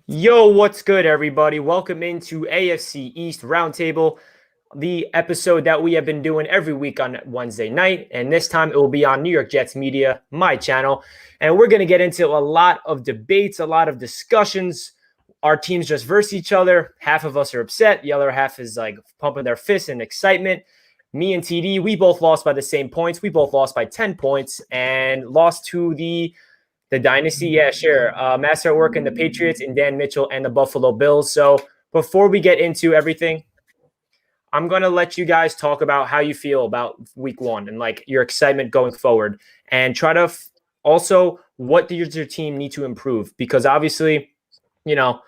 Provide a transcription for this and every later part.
Yo, what's good, everybody? Welcome into AFC East Roundtable, the episode that we have been doing every week on Wednesday night. And this time it will be on New York Jets Media, my channel. And we're going to get into a lot of debates, a lot of discussions. Our teams just verse each other. Half of us are upset. The other half is like pumping their fists in excitement. Me and TD, we both lost by the same points. We both lost by 10 points and lost to the dynasty, yeah, sure. Master at work in the Patriots and Dan Mitchell and the Buffalo Bills. So before we get into everything, I'm going to let you guys talk about how you feel about week one and like your excitement going forward and try to also what does your team need to improve? Because obviously, the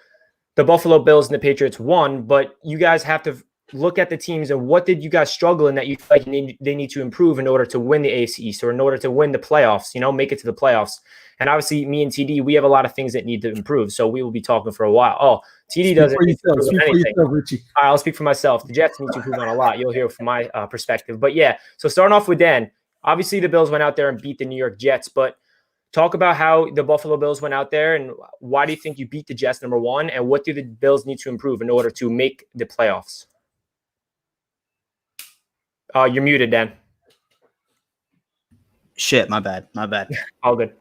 Buffalo Bills and the Patriots won, but you guys have to look at the teams and what did you guys struggle in that you feel like they need to improve in order to win the AFC East or in order to win the playoffs, make it to the playoffs. And obviously, me and TD, we have a lot of things that need to improve. So we will be talking for a while. Oh, TD doesn't need to improve on anything. All right, I'll speak for myself. The Jets need to improve on a lot. You'll hear from my perspective. But yeah, so starting off with Dan, obviously the Bills went out there and beat the New York Jets. But talk about how the Buffalo Bills went out there and why do you think you beat the Jets, number one? And what do the Bills need to improve in order to make the playoffs? You're muted, Dan. Shit, my bad. All good.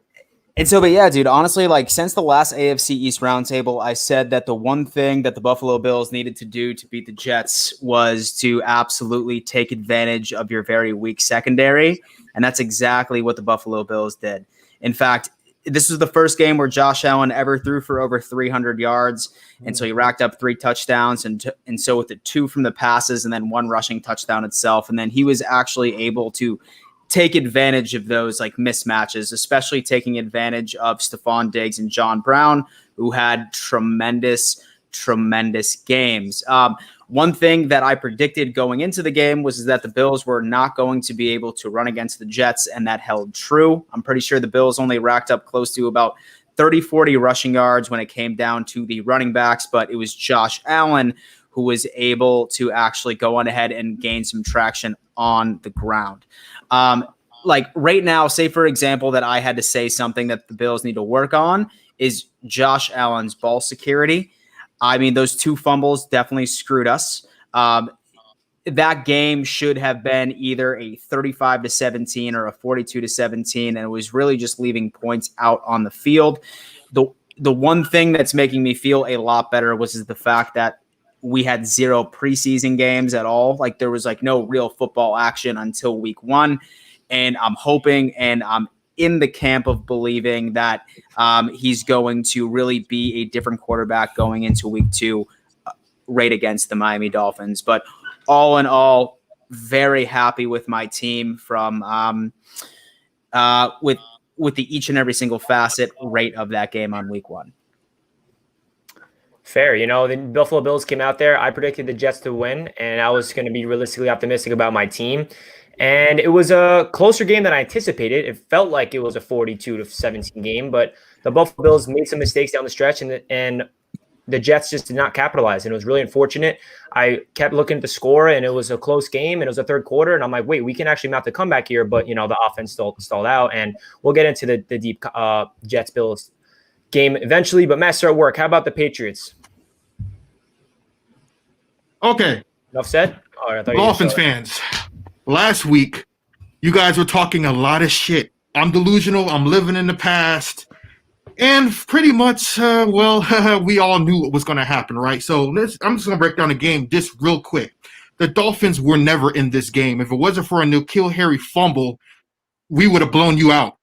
But yeah, dude, honestly, like since the last AFC East Roundtable, I said that the one thing that the Buffalo Bills needed to do to beat the Jets was to absolutely take advantage of your very weak secondary. And that's exactly what the Buffalo Bills did. In fact, this was the first game where Josh Allen ever threw for over 300 yards. And so he racked up 3 touchdowns. And so with the 2 from the passes and then 1 rushing touchdown itself. And then he was actually able to take advantage of those like mismatches, especially taking advantage of Stephon Diggs and John Brown, who had tremendous games. One thing that I predicted going into the game was that the Bills were not going to be able to run against the Jets, and that held true. I'm pretty sure the Bills only racked up close to about 30-40 rushing yards when it came down to the running backs, but it was Josh Allen who was able to actually go on ahead and gain some traction on the ground. Like right now, say for example that I had to say something that the Bills need to work on is Josh Allen's ball security. I mean, those 2 fumbles definitely screwed us. That game should have been either a 35-17 or a 42-17, and it was really just leaving points out on the field. The one thing that's making me feel a lot better was the fact that we had 0 preseason games at all. Like there was like no real football action until week 1. And I'm hoping and I'm in the camp of believing that he's going to really be a different quarterback going into week 2 right against the Miami Dolphins. But all in all, very happy with my team from with the each and every single facet rate of that game on week 1. Fair. The Buffalo Bills came out there. I predicted the Jets to win, and I was going to be realistically optimistic about my team. And it was a closer game than I anticipated. It felt like it was a 42-17 game, but the Buffalo Bills made some mistakes down the stretch, and the Jets just did not capitalize. And it was really unfortunate. I kept looking at the score, and it was a close game, and it was a third quarter. And I'm like, wait, we can actually mount the comeback here. But, the offense stalled out. And we'll get into the deep Jets-Bills game eventually. But Master at work, how about the Patriots? Okay. Enough said? All right, Dolphins fans, last week, you guys were talking a lot of shit. I'm delusional. I'm living in the past. And pretty much, we all knew what was going to happen, right? So I'm just going to break down the game just real quick. The Dolphins were never in this game. If it wasn't for a N'Keal Harry fumble, we would have blown you out.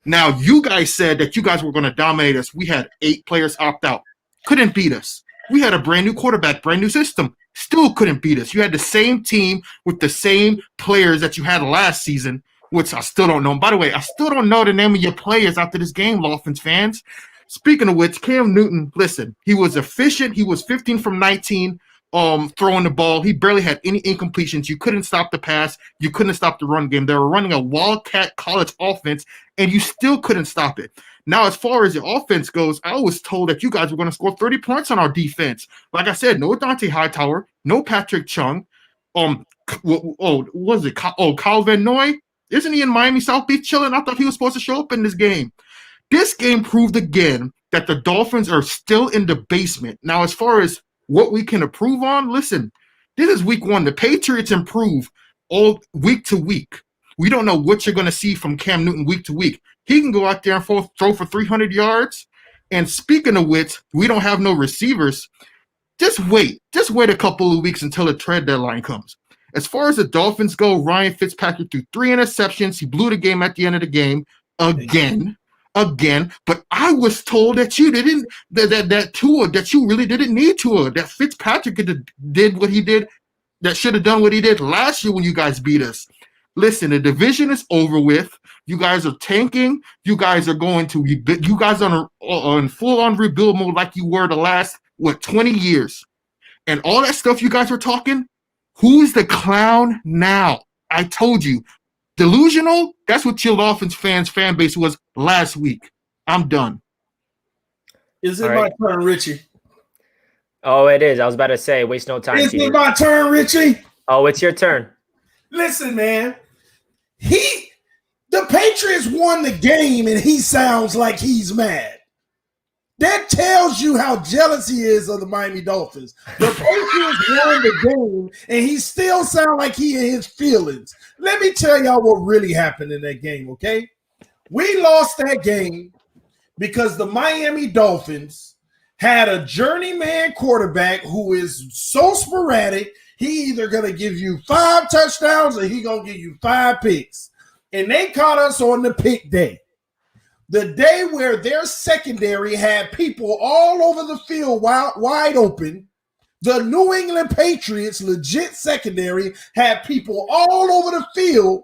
Now, you guys said that you guys were going to dominate us. We had 8 players opt out. Couldn't beat us. We had a brand new quarterback, brand new system. Still couldn't beat us. You had the same team with the same players that you had last season, which I still don't know. By the way, I still don't know the name of your players after this game, Dolphins fans. Speaking of which, Cam Newton, listen, he was efficient. He was 15 from 19 throwing the ball. He barely had any incompletions. You couldn't stop the pass. You couldn't stop the run game. They were running a Wildcat college offense, and you still couldn't stop it. Now, as far as the offense goes, I was told that you guys were going to score 30 points on our defense. Like I said, no Dante Hightower, no Patrick Chung. What was it? Kyle Van Noy? Isn't he in Miami South Beach chilling? I thought he was supposed to show up in this game. This game proved again that the Dolphins are still in the basement. Now, as far as what we can improve on, listen, this is week 1. The Patriots improve all week to week. We don't know what you're going to see from Cam Newton week to week. He can go out there and throw for 300 yards. And speaking of which, we don't have no receivers. Just wait a couple of weeks until the trade deadline comes. As far as the Dolphins go, Ryan Fitzpatrick threw 3 interceptions. He blew the game at the end of the game again. But I was told that you didn't, that Tua, that you really didn't need Tua, that Fitzpatrick did what he did, that should have done what he did last year when you guys beat us. Listen, the division is over with. You guys are tanking. You guys are on full-on rebuild mode like you were the last, 20 years. And all that stuff you guys were talking, who's the clown now? I told you. Delusional, that's what your Dolphins fan base was last week. I'm done. Is it my turn, Richie? Oh, it is. I was about to say, waste no time. Is it my turn, Richie? Oh, it's your turn. Listen, man. The Patriots won the game, and he sounds like he's mad. That tells you how jealous he is of the Miami Dolphins. The Patriots won the game, and he still sounds like he in his feelings. Let me tell y'all what really happened in that game, okay? We lost that game because the Miami Dolphins had a journeyman quarterback who is so sporadic, he either going to give you 5 touchdowns or he going to give you 5 picks. And they caught us on the pick day. The day where their secondary had people all over the field wide open. The New England Patriots legit secondary had people all over the field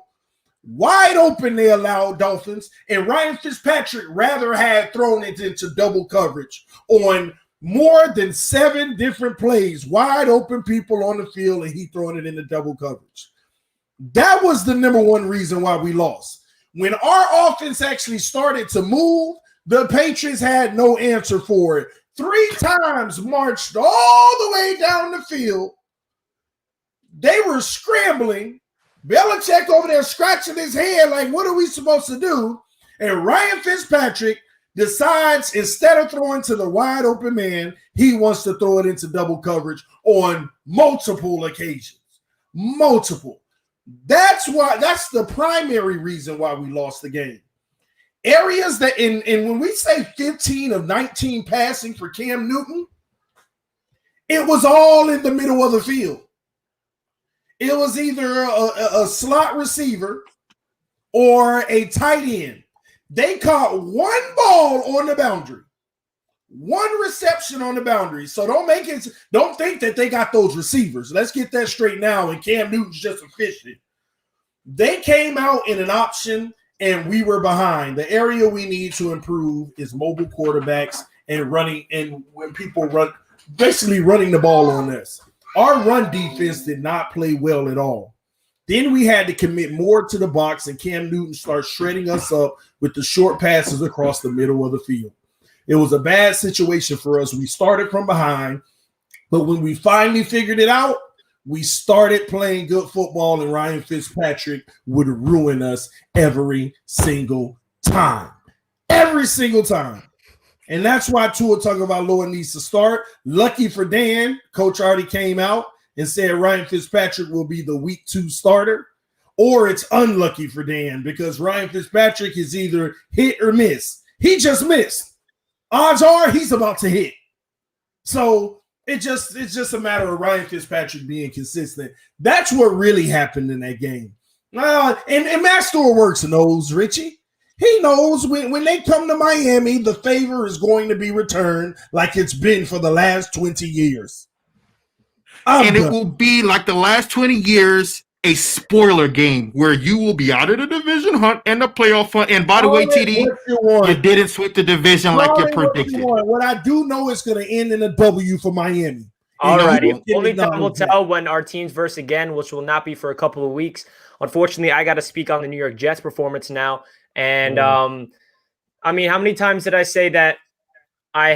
wide open. They allowed Dolphins, and Ryan Fitzpatrick rather had thrown it into double coverage on more than 7 different plays, wide open people on the field, and he throwing it into double coverage. That was the number one reason why we lost. When our offense actually started to move, the Patriots had no answer for it. 3 times marched all the way down the field. They were scrambling. Belichick over there scratching his head like, what are we supposed to do? And Ryan Fitzpatrick decides, instead of throwing to the wide open man, he wants to throw it into double coverage on multiple occasions. Multiple. That's the primary reason why we lost the game. Areas that, and when we say 15 of 19 passing for Cam Newton, it was all in the middle of the field. It was either a slot receiver or a tight end. They caught 1 ball on the boundary, 1 reception on the boundary. So don't think that they got those receivers. Let's get that straight now. And Cam Newton's just efficient. They came out in an option, and we were behind. The area we need to improve is mobile quarterbacks and running, and when people run, basically running the ball on us. Our run defense did not play well at all. Then we had to commit more to the box, and Cam Newton started shredding us up with the short passes across the middle of the field. It was a bad situation for us. We started from behind, but when we finally figured it out, we started playing good football, and Ryan Fitzpatrick would ruin us every single time. Every single time. And that's why Tua Tagovailoa needs to start. Lucky for Dan, coach already came out and said Ryan Fitzpatrick will be the week 2 starter. Or it's unlucky for Dan because Ryan Fitzpatrick is either hit or miss. He just missed. Odds are he's about to hit. So it's just a matter of Ryan Fitzpatrick being consistent. That's what really happened in that game. And Matt Storeworks knows, Richie. He knows when they come to Miami, the favor is going to be returned like it's been for the last 20 years. It will be like the last 20 years, a spoiler game where you will be out of the division hunt and the playoff hunt. And by the way, TD, you didn't sweep the division like you predicted. What I do know is going to end in a W for Miami. All righty. Only time will tell when our teams verse again, which will not be for a couple of weeks. Unfortunately, I got to speak on the New York Jets performance now. And I mean, how many times did I say that I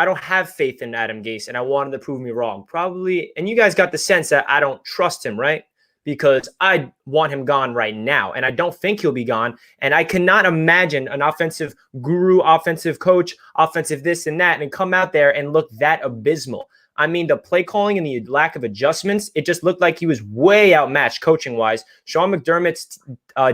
don't have faith in Adam Gase and I wanted to prove me wrong? Probably. And you guys got the sense that I don't trust him, right? because I want him gone right now. And I don't think he'll be gone. And I cannot imagine an offensive guru, offensive coach, offensive this and that, and come out there and look that abysmal. I mean, the play calling and the lack of adjustments, it just looked like he was way outmatched coaching-wise. Sean McDermott's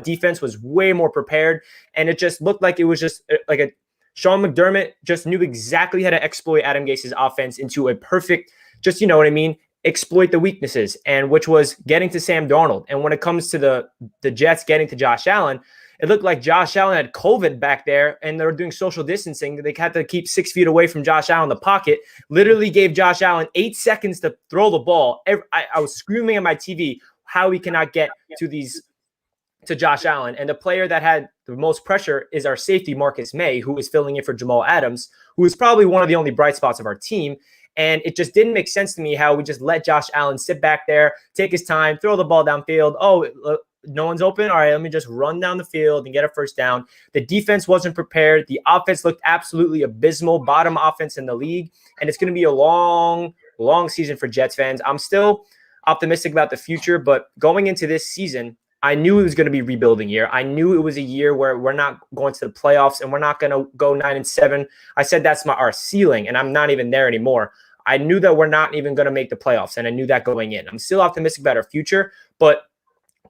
defense was way more prepared, and it just looked like it was just like a Sean McDermott just knew exactly how to exploit Adam Gase's offense into a perfect, just, you know what I mean, exploit the weaknesses, and which was getting to Sam Darnold. And when it comes to the Jets getting to Josh Allen, it looked like Josh Allen had COVID back there, and they were doing social distancing. They had to keep 6 feet away from Josh Allen in the pocket. Literally gave Josh Allen 8 seconds to throw the ball. I was screaming at my TV how we cannot get to Josh Allen. And the player that had the most pressure is our safety, Marcus May, who is filling in for Jamal Adams, who is probably one of the only bright spots of our team. And it just didn't make sense to me how we just let Josh Allen sit back there, take his time, throw the ball downfield. Oh, no one's open. All right, let me just run down the field and get a first down. The defense wasn't prepared. The offense looked absolutely abysmal, bottom offense in the league. And it's going to be a long, long season for Jets fans. I'm still optimistic about the future, but going into this season, I knew it was going to be rebuilding year. I knew it was a year where we're not going to the playoffs and we're not going to go 9-7. I said that's our ceiling, and I'm not even there anymore. I knew that we're not even going to make the playoffs, and I knew that going in. I'm still optimistic about our future, but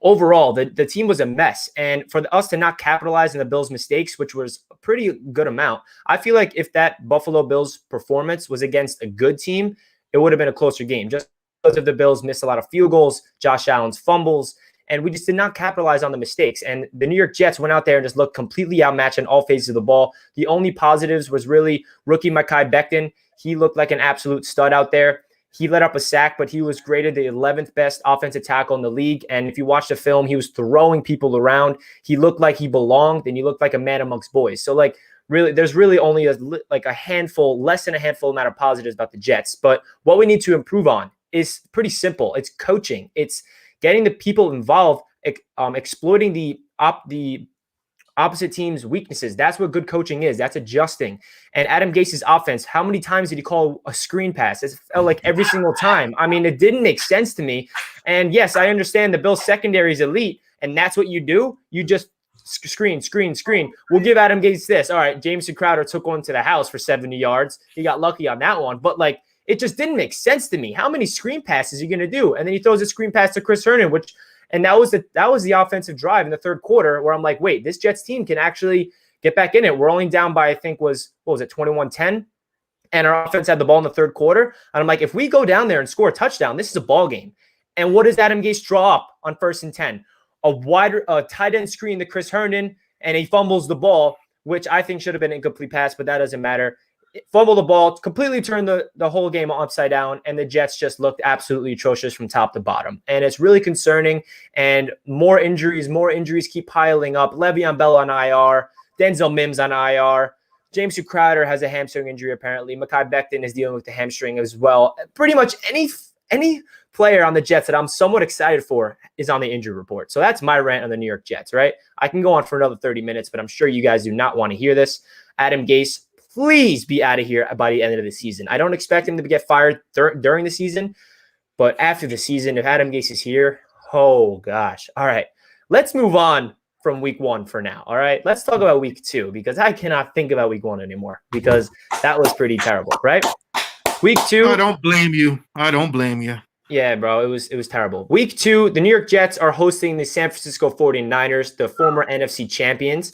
overall, the team was a mess. And for us to not capitalize on the Bills' mistakes, which was a pretty good amount, I feel like if that Buffalo Bills performance was against a good team, it would have been a closer game. Just because of the Bills missed a lot of field goals, Josh Allen's fumbles, and we just did not capitalize on the mistakes. And the New York Jets went out there and just looked completely outmatched in all phases of the ball. The only positives was really rookie Mekhi Becton. He looked like an absolute stud out there. He let up a sack, but he was graded the 11th best offensive tackle in the league. And if you watch the film, he was throwing people around. He looked like he belonged, and he looked like a man amongst boys. So, like, really, there's really only a handful, less than a handful amount of positives about the Jets. But what we need to improve on is pretty simple. It's coaching. It's getting the people involved, exploiting the opposite team's weaknesses. That's what good coaching is. That's adjusting. And Adam Gase's offense, how many times did he call a screen pass? It felt like every single time. I mean, it didn't make sense to me. And yes, I understand the Bills secondary is elite, and that's what you do. You just screen. We'll give Adam Gase this. All right, Jameson Crowder took one to the house for 70 yards. He got lucky on that one. But, like, it just didn't make sense to me. How many screen passes are you going to do? And then he throws a screen pass to Chris Herndon, and that was the offensive drive in the third quarter where I'm like, wait, this Jets team can actually get back in it. We're only down by, I think what was it, 21-10? And our offense had the ball in the third quarter. And I'm like, if we go down there and score a touchdown, this is a ball game. And what does Adam Gase draw up on 1st and 10? A tight end screen to Chris Herndon, and he fumbles the ball, which I think should have been an incomplete pass, but that doesn't matter. Fumble the ball, completely turned the whole game upside down, and the Jets just looked absolutely atrocious from top to bottom. And it's really concerning, and more injuries keep piling up. Le'Veon Bell on IR, Denzel Mims on IR, Jameson Crowder has a hamstring injury apparently. Mekhi Becton is dealing with the hamstring as well. Pretty much any player on the Jets that I'm somewhat excited for is on the injury report. So that's my rant on the New York Jets, right? I can go on for another 30 minutes, but I'm sure you guys do not want to hear this. Adam Gase, please be out of here by the end of the season. I don't expect him to get fired during the season, but after the season, if Adam Gase is here, oh gosh. All right, let's move on from week 1 for now. All right, let's talk about week 2 because I cannot think about week 1 anymore because that was pretty terrible, right? Week 2. I don't blame you. Yeah, bro, it was terrible. Week 2, the New York Jets are hosting the San Francisco 49ers, the former NFC champions.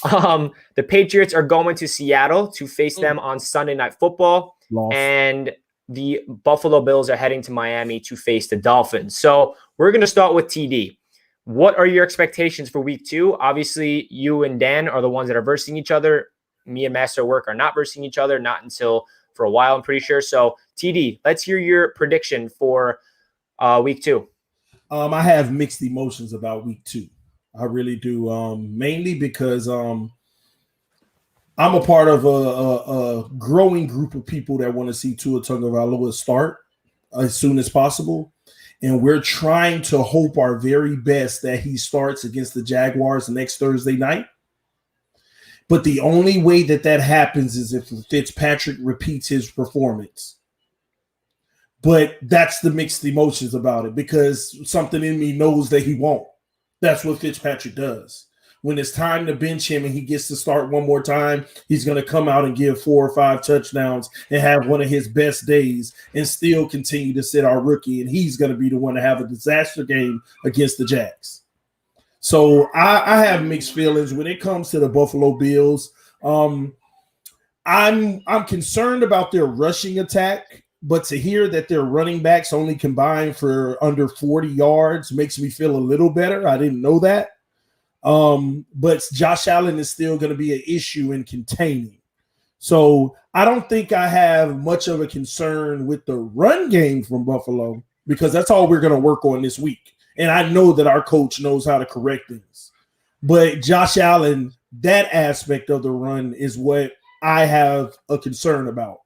The Patriots are going to Seattle to face them on Sunday Night Football. Lost. And the Buffalo Bills are heading to Miami to face the Dolphins. So we're going to start with TD. What are your expectations for week 2? Obviously, you and Dan are the ones that are versing each other. Me and Master Work are not versing each other, not until for a while, I'm pretty sure. So TD, let's hear your prediction for week 2. I have mixed emotions about week 2. I really do, mainly because I'm a part of a growing group of people that want to see Tua Tagovailoa start as soon as possible. And we're trying to hope our very best that he starts against the Jaguars next Thursday night. But the only way that happens is if Fitzpatrick repeats his performance. But that's the mixed emotions about it because something in me knows that he won't. That's what Fitzpatrick does. When it's time to bench him and he gets to start one more time, he's going to come out and give 4 or 5 touchdowns and have one of his best days and still continue to sit our rookie. And he's going to be the one to have a disaster game against the Jags. So I have mixed feelings when it comes to the Buffalo Bills. I'm concerned about their rushing attack, but to hear that their running backs only combined for under 40 yards makes me feel a little better. I didn't know that. But Josh Allen is still going to be an issue in containing. So I don't think I have much of a concern with the run game from Buffalo because that's all we're going to work on this week. And I know that our coach knows how to correct things. But Josh Allen, that aspect of the run is what I have a concern about.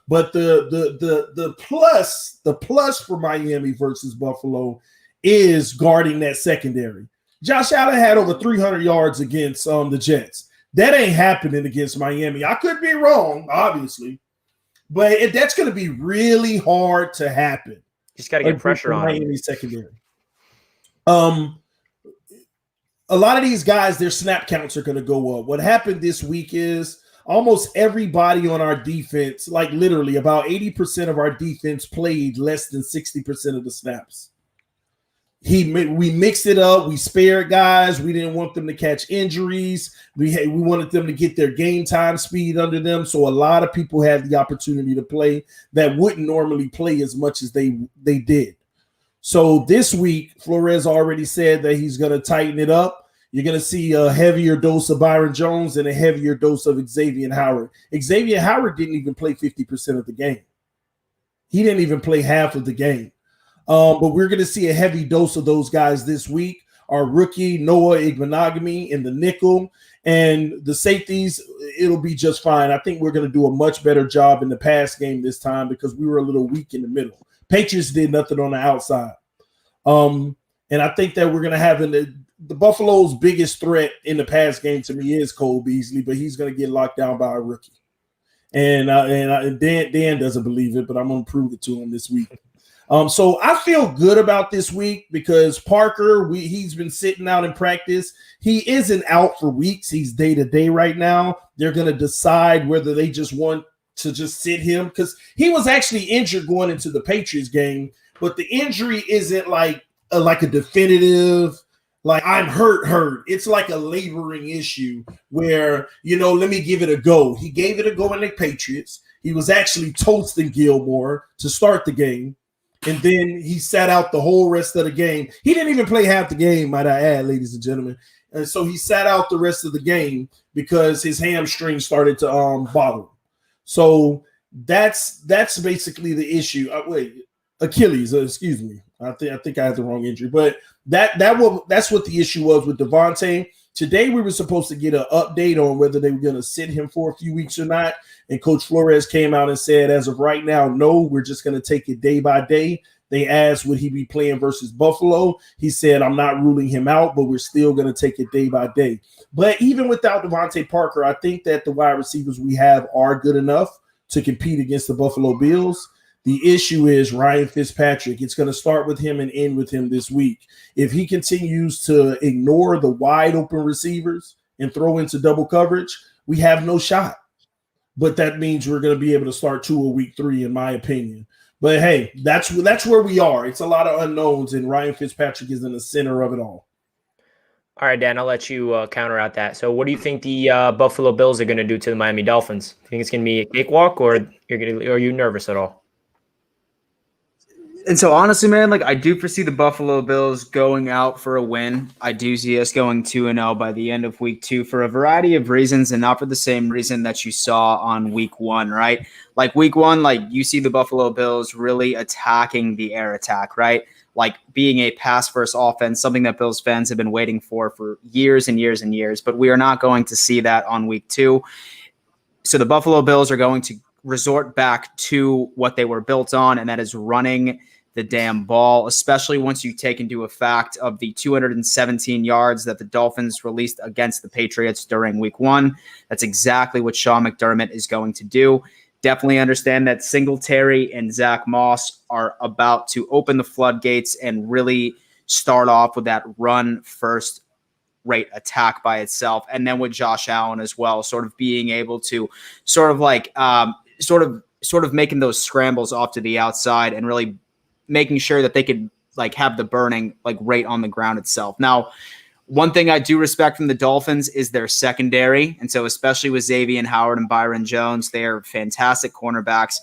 But the plus for Miami versus Buffalo is guarding that secondary. Josh Allen had over 300 yards against the Jets. That ain't happening against Miami. I could be wrong, obviously, but that's going to be really hard to happen. Just got to get pressure on Miami secondary. A lot of these guys, their snap counts are going to go up. What happened this week is almost everybody on our defense, like literally about 80% of our defense played less than 60% of the snaps. We mixed it up. We spared guys. We didn't want them to catch injuries. We wanted them to get their game time speed under them. So a lot of people had the opportunity to play that wouldn't normally play as much as they did. So this week, Flores already said that he's going to tighten it up. You're going to see a heavier dose of Byron Jones and a heavier dose of Xavier Howard. Xavier Howard didn't even play 50% of the game. He didn't even play half of the game. But we're going to see a heavy dose of those guys this week. Our rookie, Noah Igbenogany, in the nickel. And the safeties, it'll be just fine. I think we're going to do a much better job in the pass game this time because we were a little weak in the middle. Patriots did nothing on the outside. And I think that we're going to have the Buffalo's biggest threat in the pass game to me is Cole Beasley, but he's going to get locked down by a rookie. And Dan doesn't believe it, but I'm going to prove it to him this week. So I feel good about this week because Parker, he's been sitting out in practice. He isn't out for weeks. He's day-to-day right now. They're going to decide whether they just want to just sit him because he was actually injured going into the Patriots game, but the injury isn't like a definitive, like I'm hurt. It's like a laboring issue where, let me give it a go. He gave it a go in the Patriots. He was actually toasting Gilmore to start the game. And then he sat out the whole rest of the game. He didn't even play half the game, might I add, ladies and gentlemen. And so he sat out the rest of the game because his hamstring started to bother him. So that's basically the issue. Achilles, excuse me. I think I had the wrong injury. But that's what the issue was with Devontae. Today we were supposed to get an update on whether they were going to sit him for a few weeks or not. And Coach Flores came out and said, as of right now, no, we're just going to take it day by day. They asked, would he be playing versus Buffalo? He said, I'm not ruling him out, but we're still going to take it day by day. But even without Devontae Parker, I think that the wide receivers we have are good enough to compete against the Buffalo Bills. The issue is Ryan Fitzpatrick. It's going to start with him and end with him this week. If he continues to ignore the wide open receivers and throw into double coverage, we have no shot. But that means we're going to be able to start Tua week 3, in my opinion. But hey, that's where we are. It's a lot of unknowns, and Ryan Fitzpatrick is in the center of it all. All right, Dan, I'll let you counter out that. So what do you think the Buffalo Bills are going to do to the Miami Dolphins? You think it's going to be a cakewalk, or are you nervous at all? And so honestly, man, I do foresee the Buffalo Bills going out for a win. I do see us going 2-0 by the end of week 2 for a variety of reasons, and not for the same reason that you saw on week 1, right? Week 1, you see the Buffalo Bills really attacking the air attack, right? Being a pass-first offense, something that Bills fans have been waiting for years and years and years, but we are not going to see that on week 2. So the Buffalo Bills are going to resort back to what they were built on, and that is running the damn ball, especially once you take into effect of the 217 yards that the Dolphins released against the Patriots during week 1. That's exactly what Sean McDermott is going to do. definitely understand that Singletary and Zach Moss are about to open the floodgates and really start off with that run first rate attack by itself. And then with Josh Allen as well, sort of being able to sort of like sort of making those scrambles off to the outside and really making sure that they could like have the burning like right on the ground itself. Now, one thing I do respect from the Dolphins is their secondary. And so especially with Xavier Howard and Byron Jones, they are fantastic cornerbacks.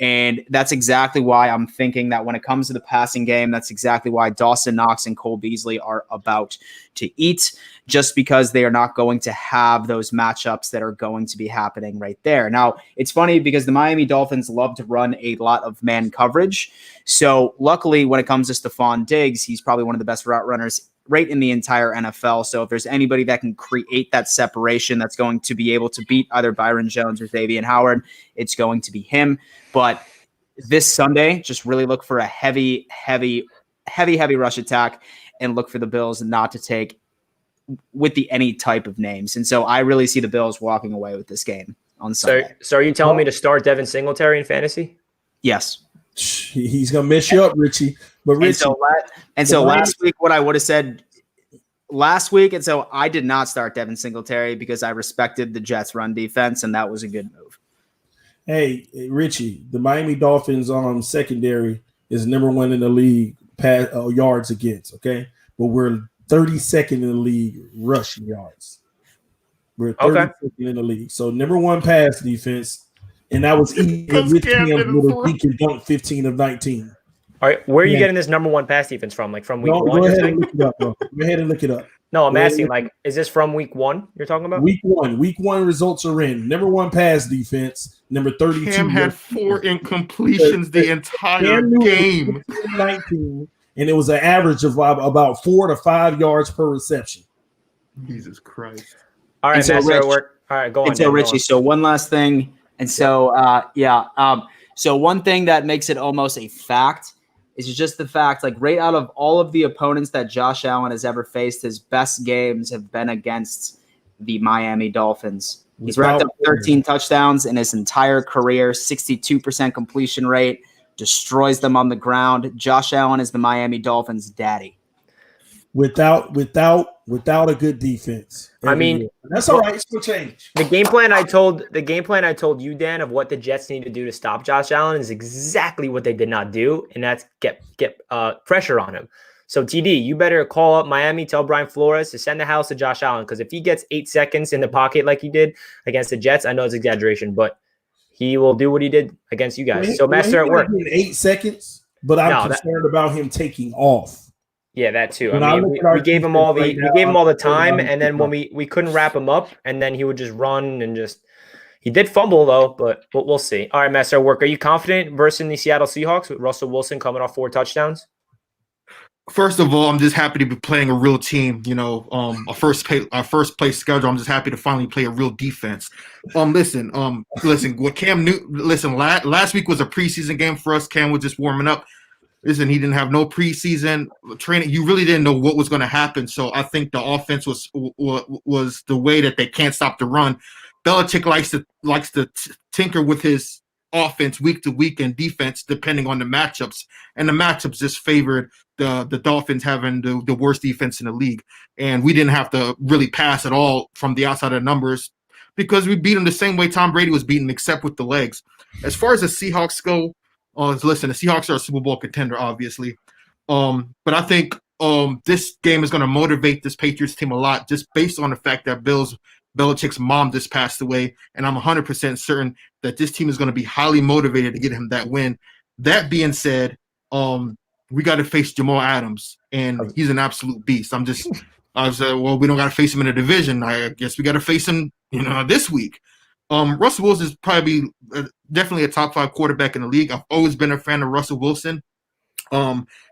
And that's exactly why I'm thinking that when it comes to the passing game, that's exactly why Dawson Knox and Cole Beasley are about to eat, just because they are not going to have those matchups that are going to be happening right there. Now, it's funny because the Miami Dolphins love to run a lot of man coverage. So luckily, when it comes to Stephon Diggs, he's probably one of the best route runners right in the entire NFL. So if there's anybody that can create that separation that's going to be able to beat either Byron Jones or Xavier Howard, it's going to be him. But this Sunday, just really look for a heavy rush attack and look for the Bills not to take with any type of names. And so I really see the Bills walking away with this game on Sunday. So are you telling me to start Devin Singletary in fantasy? Yes. He's gonna mess you up, Richie. But Richie, and so last week, what I would have said last week, and so I did not start Devin Singletary because I respected the Jets' run defense, and that was a good move. Hey, Richie, the Miami Dolphins secondary is number 1 in the league yards against. Okay, but we're 32nd in the league rushing yards. We're 32nd in the league, so number 1 pass defense. And that was even with Cam Little. He can dunk 15 of 19. All right, where are you getting this number 1 pass defense from? Like from week 1? Go ahead and look it up, bro. Go ahead and look it up. No, I'm asking, like, is this from week 1 you're talking about? Week 1. Week 1 results are in. Number 1 pass defense, number 32. Cam had 4 incompletions the entire game. 19, and it was an average of about 4 to 5 yards per reception. Jesus Christ. All right, Master, all right, go on. And so, Richie, so one last thing. And so, so one thing that makes it almost a fact is just the fact, like right out of all of the opponents that Josh Allen has ever faced, his best games have been against the Miami Dolphins. He's racked up 13 touchdowns in his entire career, 62% completion rate, destroys them on the ground. Josh Allen is the Miami Dolphins' daddy. Without a good defense. I mean, that's all right. It's going to change. The game plan I told you, Dan, of what the Jets need to do to stop Josh Allen is exactly what they did not do, and that's get pressure on him. So TD, you better call up Miami, tell Brian Flores to send the house to Josh Allen, because if he gets 8 seconds in the pocket like he did against the Jets, I know it's exaggeration, but he will do what he did against you guys. So Master at work. 8 seconds, but I'm concerned about him taking off. Yeah, that too. I mean, we gave him all the time, and then when we couldn't wrap him up, and then he would just run and he did fumble though, but we'll see. All right, Master Work, are you confident versus the Seattle Seahawks with Russell Wilson coming off 4 touchdowns? First of all, I'm just happy to be playing a real team. You know, a first place schedule. I'm just happy to finally play a real defense. Listen. What Cam knew. Listen, last week was a preseason game for us. Cam was just warming up. Listen, he didn't have no preseason training. You really didn't know what was going to happen. So I think the offense was the way that they can't stop the run. Belichick likes to tinker with his offense week to week and defense depending on the matchups. And the matchups just favored the Dolphins having the worst defense in the league. And we didn't have to really pass at all from the outside of the numbers because we beat them the same way Tom Brady was beaten, except with the legs. As far as the Seahawks go, listen, the Seahawks are a Super Bowl contender, obviously. But I think this game is going to motivate this Patriots team a lot just based on the fact that Belichick's mom just passed away, and I'm 100% certain that this team is going to be highly motivated to get him that win. That being said, we got to face Jamal Adams, and he's an absolute beast. I was well, we don't got to face him in a division. I guess we got to face him, this week. Russell Wilson is probably definitely a top 5 quarterback in the league. I've always been a fan of Russell Wilson.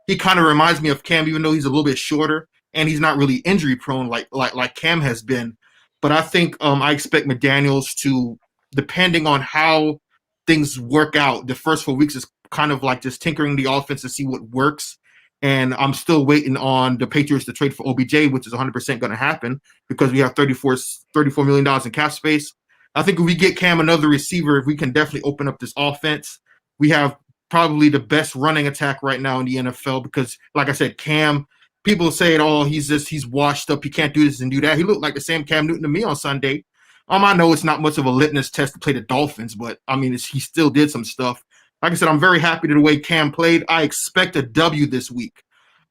He kind of reminds me of Cam, even though he's a little bit shorter and he's not really injury prone like Cam has been. But I think I expect McDaniels to, depending on how things work out, the first 4 weeks is kind of like just tinkering the offense to see what works. And I'm still waiting on the Patriots to trade for OBJ, which is 100% going to happen because we have $34 million in cap space. I think if we get Cam another receiver, we can definitely open up this offense. We have probably the best running attack right now in the NFL because, like I said, Cam, people say, oh, he's washed up. He can't do this and do that. He looked like the same Cam Newton to me on Sunday. I know it's not much of a litmus test to play the Dolphins, but I mean, he still did some stuff. Like I said, I'm very happy to the way Cam played. I expect a W this week.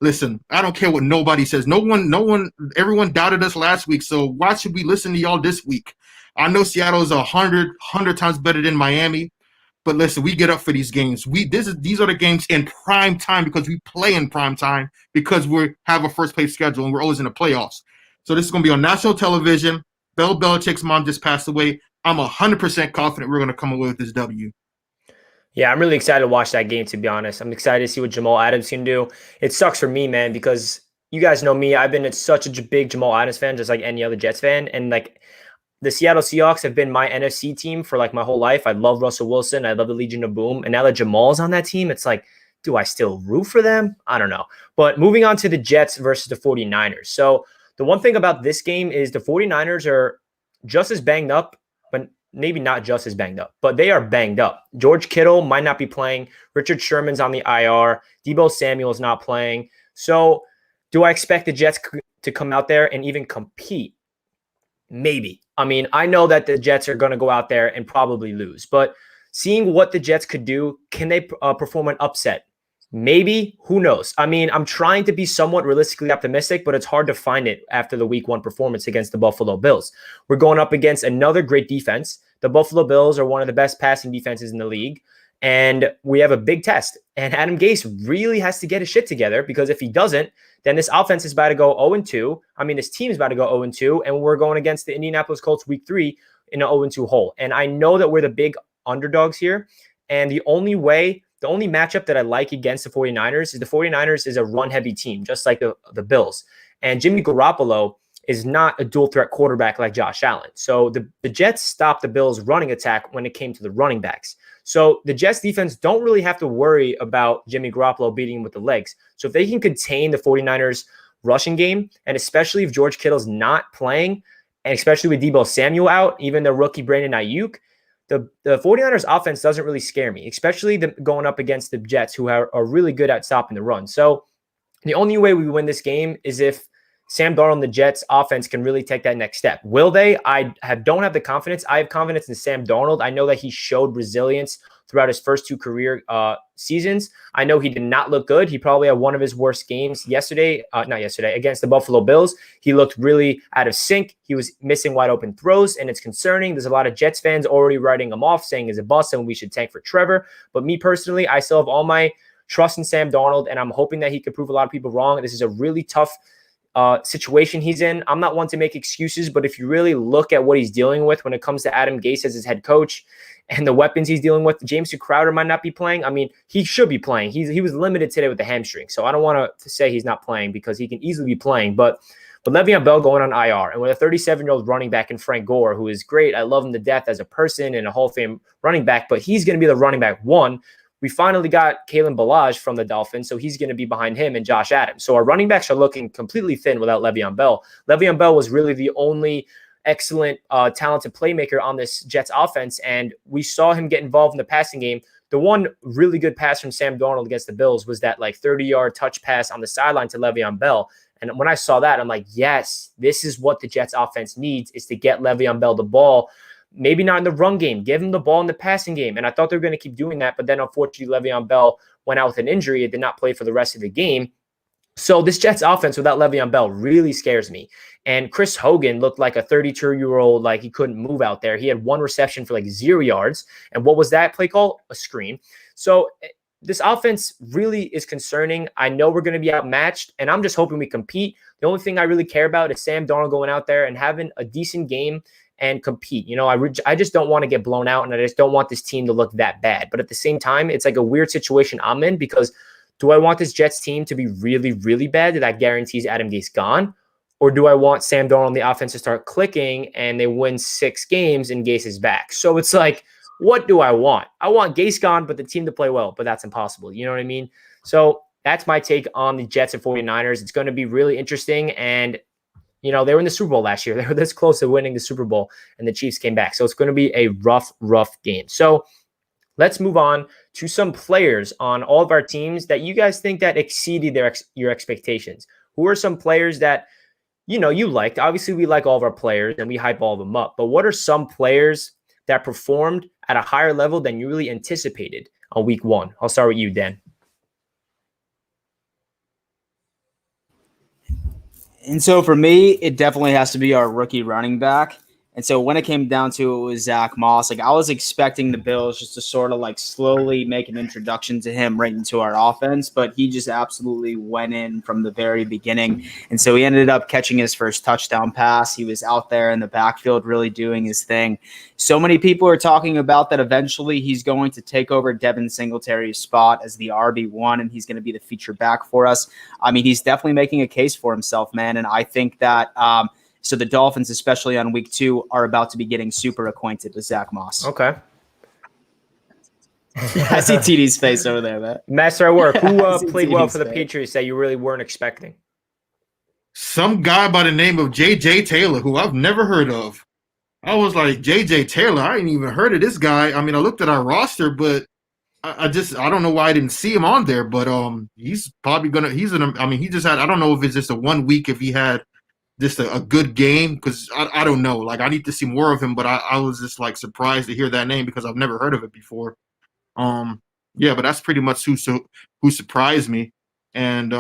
Listen, I don't care what nobody says. Everyone doubted us last week, so why should we listen to y'all this week? I know Seattle is 100 times better than Miami, but listen, we get up for these games. These are the games in prime time because we play in prime time because we have a first place schedule and we're always in the playoffs. So this is going to be on national television. Bill Belichick's mom just passed away. I'm 100% confident we're going to come away with this W. Yeah, I'm really excited to watch that game, to be honest. I'm excited to see what Jamal Adams can do. It sucks for me, man, because you guys know me. I've been such a big Jamal Adams fan, just like any other Jets fan. And like the Seattle Seahawks have been my NFC team for like my whole life. I love Russell Wilson. I love the Legion of Boom. And now that Jamal's on that team, it's like, do I still root for them? I don't know. But moving on to the Jets versus the 49ers. So the one thing about this game is the 49ers are just as banged up, but maybe not just as banged up, but they are banged up. George Kittle might not be playing. Richard Sherman's on the IR. Deebo Samuel's not playing. So do I expect the Jets to come out there and even compete? Maybe. I mean, I know that the Jets are going to go out there and probably lose, but seeing what the Jets could do, can they perform an upset? Maybe. Who knows? I mean, I'm trying to be somewhat realistically optimistic, but it's hard to find it after the week 1 performance against the Buffalo Bills. We're going up against another great defense. The Buffalo Bills are one of the best passing defenses in the league, and we have a big test. And Adam Gase really has to get his shit together because if he doesn't, then this offense is about to go 0-2. I mean, this team is about to go 0-2, and we're going against the Indianapolis Colts week 3 in an 0-2 hole. And I know that we're the big underdogs here, and the only matchup that I like against the 49ers is the 49ers is a run-heavy team, just like the Bills. And Jimmy Garoppolo is not a dual-threat quarterback like Josh Allen. So the Jets stopped the Bills' running attack when it came to the running backs. So the Jets defense don't really have to worry about Jimmy Garoppolo beating him with the legs. So if they can contain the 49ers rushing game, and especially if George Kittle's not playing, and especially with Deebo Samuel out, even the rookie Brandon Ayuk, the 49ers offense doesn't really scare me, especially going up against the Jets, who are really good at stopping the run. So the only way we win this game is if Sam Darnold and the Jets offense can really take that next step. Will they? Don't have the confidence. I have confidence in Sam Darnold. I know that he showed resilience throughout his first 2 career seasons. I know he did not look good. He probably had one of his worst games against the Buffalo Bills. He looked really out of sync. He was missing wide open throws, and it's concerning. There's a lot of Jets fans already writing him off, saying he's a bust and we should tank for Trevor. But me personally, I still have all my trust in Sam Darnold, and I'm hoping that he could prove a lot of people wrong. This is a really tough situation he's in. I'm not one to make excuses, but if you really look at what he's dealing with when it comes to Adam Gase as his head coach and the weapons he's dealing with, Jameson Crowder might not be playing. I mean, he should be playing. He was limited today with the hamstring, so I don't want to say he's not playing because he can easily be playing. But Le'Veon Bell going on IR, and with a 37-year-old running back in Frank Gore, who is great. I love him to death as a person and a Hall of Fame running back, but he's going to be the running back 1. We finally got Kalen Ballage from the Dolphins, so he's going to be behind him and Josh Adams. So our running backs are looking completely thin without Le'Veon Bell. Le'Veon Bell was really the only excellent, talented playmaker on this Jets offense, and we saw him get involved in the passing game. The one really good pass from Sam Darnold against the Bills was that 30-yard touch pass on the sideline to Le'Veon Bell. And when I saw that, I'm like, yes, this is what the Jets offense needs, is to get Le'Veon Bell the ball. Maybe not in the run game. Give him the ball in the passing game. And I thought they were going to keep doing that. But then, unfortunately, Le'Veon Bell went out with an injury and did not play for the rest of the game. So this Jets offense without Le'Veon Bell really scares me. And Chris Hogan looked like a 32-year-old, like he couldn't move out there. He had 1 reception for 0 yards. And what was that play call? A screen. So this offense really is concerning. I know we're going to be outmatched, and I'm just hoping we compete. The only thing I really care about is Sam Darnold going out there and having a decent game and compete. I just don't want to get blown out, and I just don't want this team to look that bad. But at the same time, it's like a weird situation I'm in, because do I want this Jets team to be really, really bad that guarantees Adam Gase gone? Or do I want Sam Darnold and the offense to start clicking and they win 6 games and Gase is back? So it's like, what do I want? I want Gase gone, but the team to play well, but that's impossible. You know what I mean? So that's my take on the Jets and 49ers. It's going to be really interesting, and they were in the Super Bowl last year. They were this close to winning the Super Bowl, and the Chiefs came back. So it's going to be a rough game. So let's move on to some players on all of our teams that you guys think that exceeded your expectations. Who are some players that you liked? Obviously, we like all of our players and we hype all of them up. But what are some players that performed at a higher level than you really anticipated on week 1? I'll start with you, Dan. And so for me, it definitely has to be our rookie running back. And so when it came down to it, was Zach Moss. Like, I was expecting the Bills just to sort of like slowly make an introduction to him right into our offense, but he just absolutely went in from the very beginning. And so he ended up catching his first touchdown pass. He was out there in the backfield really doing his thing. So many people are talking about that eventually he's going to take over Devin Singletary's spot as the RB1, and he's going to be the feature back for us. I mean, he's definitely making a case for himself, man. And I think that so the Dolphins, especially on week 2, are about to be getting super acquainted with Zach Moss. Okay. I see TD's face over there, man. Master at work. Who played well for the Patriots that you really weren't expecting? Some guy by the name of J.J. Taylor, who I've never heard of. I was like, J.J. Taylor, I ain't even heard of this guy. I mean, I looked at our roster, but I don't know why I didn't see him on there. But he's probably gonna. He just had. I don't know if it's just a 1 week, if he had just a good game, because I don't know. Like, I need to see more of him, but I was just like surprised to hear that name because I've never heard of it before. Yeah, but that's pretty much who surprised me. And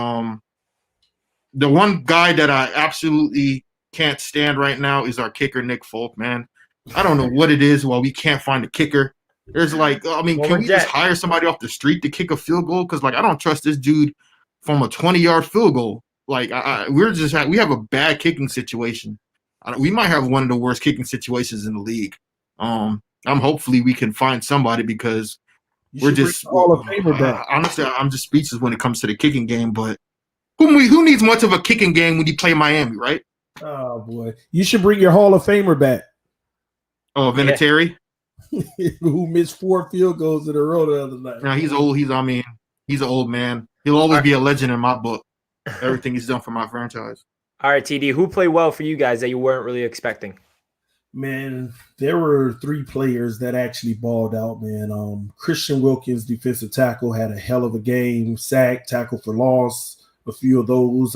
the one guy that I absolutely can't stand right now is our kicker, Nick Folk, man. I don't know what it is why we can't find a kicker. There's like, can we just hire somebody off the street to kick a field goal? Because like, I don't trust this dude from a 20-yard field goal. Like, we have a bad kicking situation. We might have one of the worst kicking situations in the league. Hopefully we can find somebody, because we're just Hall of Famer back. Honestly, I'm just speechless when it comes to the kicking game. But who needs much of a kicking game when you play Miami, right? Oh boy, you should bring your Hall of Famer back. Oh, Vinatieri, who missed 4 field goals in a row the other night. Yeah, he's old. He's an old man. He'll always be a legend in my book. Everything he's done for my franchise. All right, TD, who played well for you guys that you weren't really expecting? Man, there were 3 players that actually balled out, man. Christian Wilkins, defensive tackle, had a hell of a game. Sack, tackle for loss, a few of those.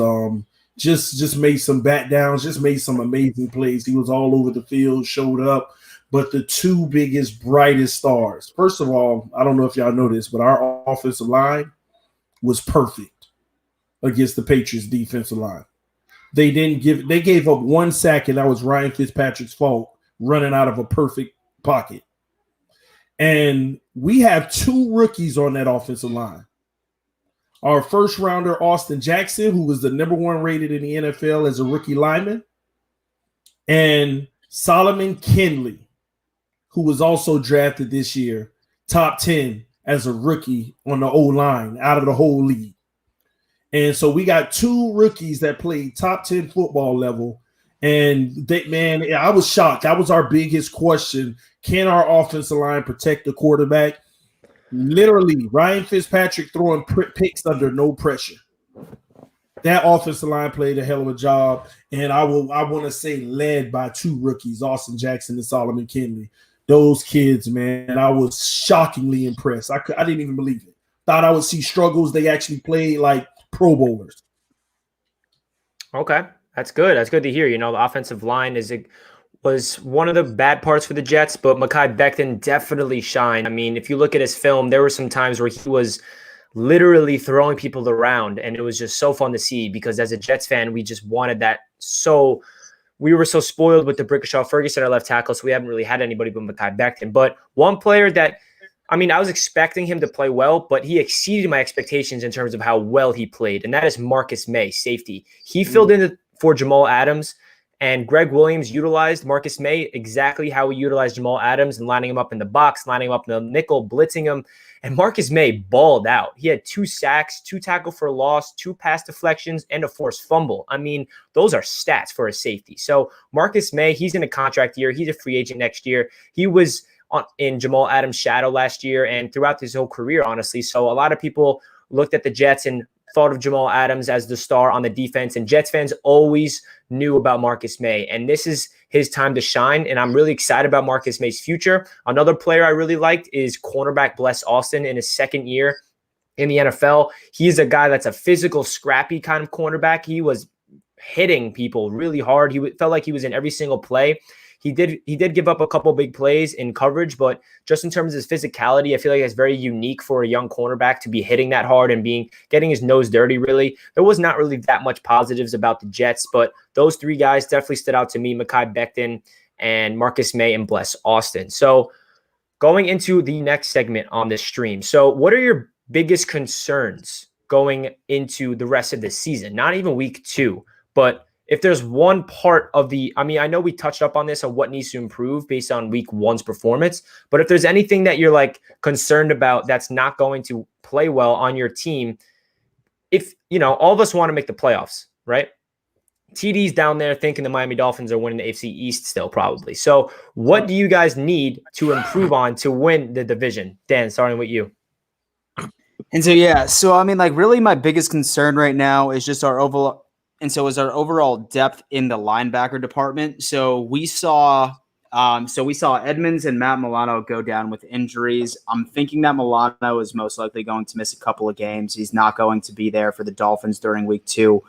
Just made some bat downs, just made some amazing plays. He was all over the field, showed up. But the 2 biggest, brightest stars, first of all, I don't know if y'all know this, but our offensive line was perfect against the Patriots defensive line. They gave up 1 sack, and that was Ryan Fitzpatrick's fault, running out of a perfect pocket. And we have 2 rookies on that offensive line. Our first rounder, Austin Jackson, who was the number 1 rated in the NFL as a rookie lineman, and Solomon Kinley, who was also drafted this year, top 10 as a rookie on the O-line out of the whole league. And so we got 2 rookies that played top 10 football level. And I was shocked. That was our biggest question. Can our offensive line protect the quarterback? Literally, Ryan Fitzpatrick throwing picks under no pressure. That offensive line played a hell of a job. And I want to say led by 2 rookies, Austin Jackson and Solomon Kinley. Those kids, man, I was shockingly impressed. I didn't even believe it. Thought I would see struggles. They actually played like Pro Bowlers. Okay, that's good. That's good to hear. The offensive line was one of the bad parts for the Jets, but Mekhi Becton definitely shined. I mean, if you look at his film, there were some times where he was literally throwing people around, and it was just so fun to see, because as a Jets fan, we just wanted that. So we were so spoiled with the Brickashaw Ferguson, our left tackle, so we haven't really had anybody but Mekhi Becton. But one player that, I was expecting him to play well, but he exceeded my expectations in terms of how well he played, and that is Marcus May, safety. He filled in for Jamal Adams, and Greg Williams utilized Marcus May exactly how he utilized Jamal Adams, and lining him up in the box, lining him up in the nickel, blitzing him. And Marcus May balled out. He had 2 sacks, 2 tackle for loss, 2 pass deflections, and a forced fumble. Those are stats for a safety. So Marcus May, he's in a contract year. He's a free agent next year. He was in Jamal Adams' shadow last year and throughout his whole career, honestly. So a lot of people looked at the Jets and thought of Jamal Adams as the star on the defense, and Jets fans always knew about Marcus May, and this is his time to shine, and I'm really excited about Marcus May's future. Another player I really liked is cornerback Bless Austin in his second year in the NFL. He's a guy that's a physical, scrappy kind of cornerback. He was hitting people really hard. He felt like he was in every single play. He did give up a couple big plays in coverage, but just in terms of his physicality, I feel like it's very unique for a young cornerback to be hitting that hard and getting his nose dirty, really. There was not really that much positives about the Jets, but those three guys definitely stood out to me, Mekhi Becton and Marcus May and Bless Austin. So going into the next segment on this stream. So what are your biggest concerns going into the rest of the season? Not even week 2, but if there's one part of I know we touched up on this on what needs to improve based on week 1's performance, but if there's anything that you're like concerned about that's not going to play well on your team, if, all of us want to make the playoffs, right? TD's down there thinking the Miami Dolphins are winning the AFC East still probably. So what do you guys need to improve on to win the division? Dan, starting with you. And so, really my biggest concern right now is just our overall depth in the linebacker department. So we saw Edmonds and Matt Milano go down with injuries. I'm thinking that Milano is most likely going to miss a couple of games. He's not going to be there for the Dolphins during week 2.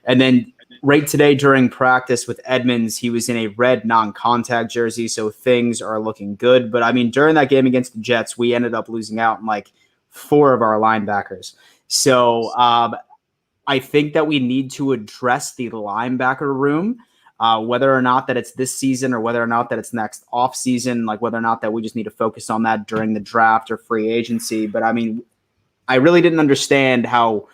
And then right today during practice with Edmonds, he was in a red non-contact jersey, so things are looking good. But during that game against the Jets, we ended up losing out on 4 of our linebackers. So I think that we need to address the linebacker room, whether or not that it's this season or whether or not that it's next off season, whether or not that we just need to focus on that during the draft or free agency. But I really didn't understand how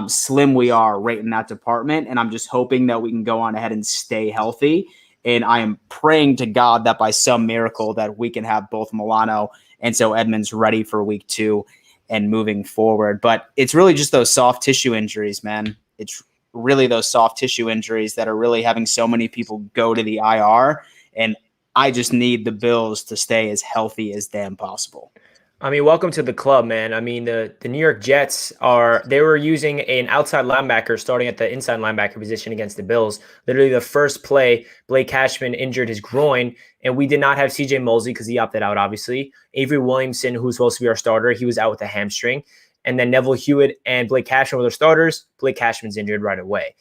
slim we are right in that department. And I'm just hoping that we can go on ahead and stay healthy. And I am praying to God that by some miracle that we can have both Milano and so Edmonds ready for week 2 and moving forward. But it's really just those soft tissue injuries, man. It's really those soft tissue injuries that are really having so many people go to the IR. And I just need the Bills to stay as healthy as damn possible. Welcome to the club, man. The New York Jets they were using an outside linebacker starting at the inside linebacker position against the Bills. Literally the first play, Blake Cashman injured his groin, and we did not have CJ Mosley because he opted out, obviously. Avery Williamson, who's supposed to be our starter, he was out with a hamstring. And then Neville Hewitt and Blake Cashman were their starters. Blake Cashman's injured right away.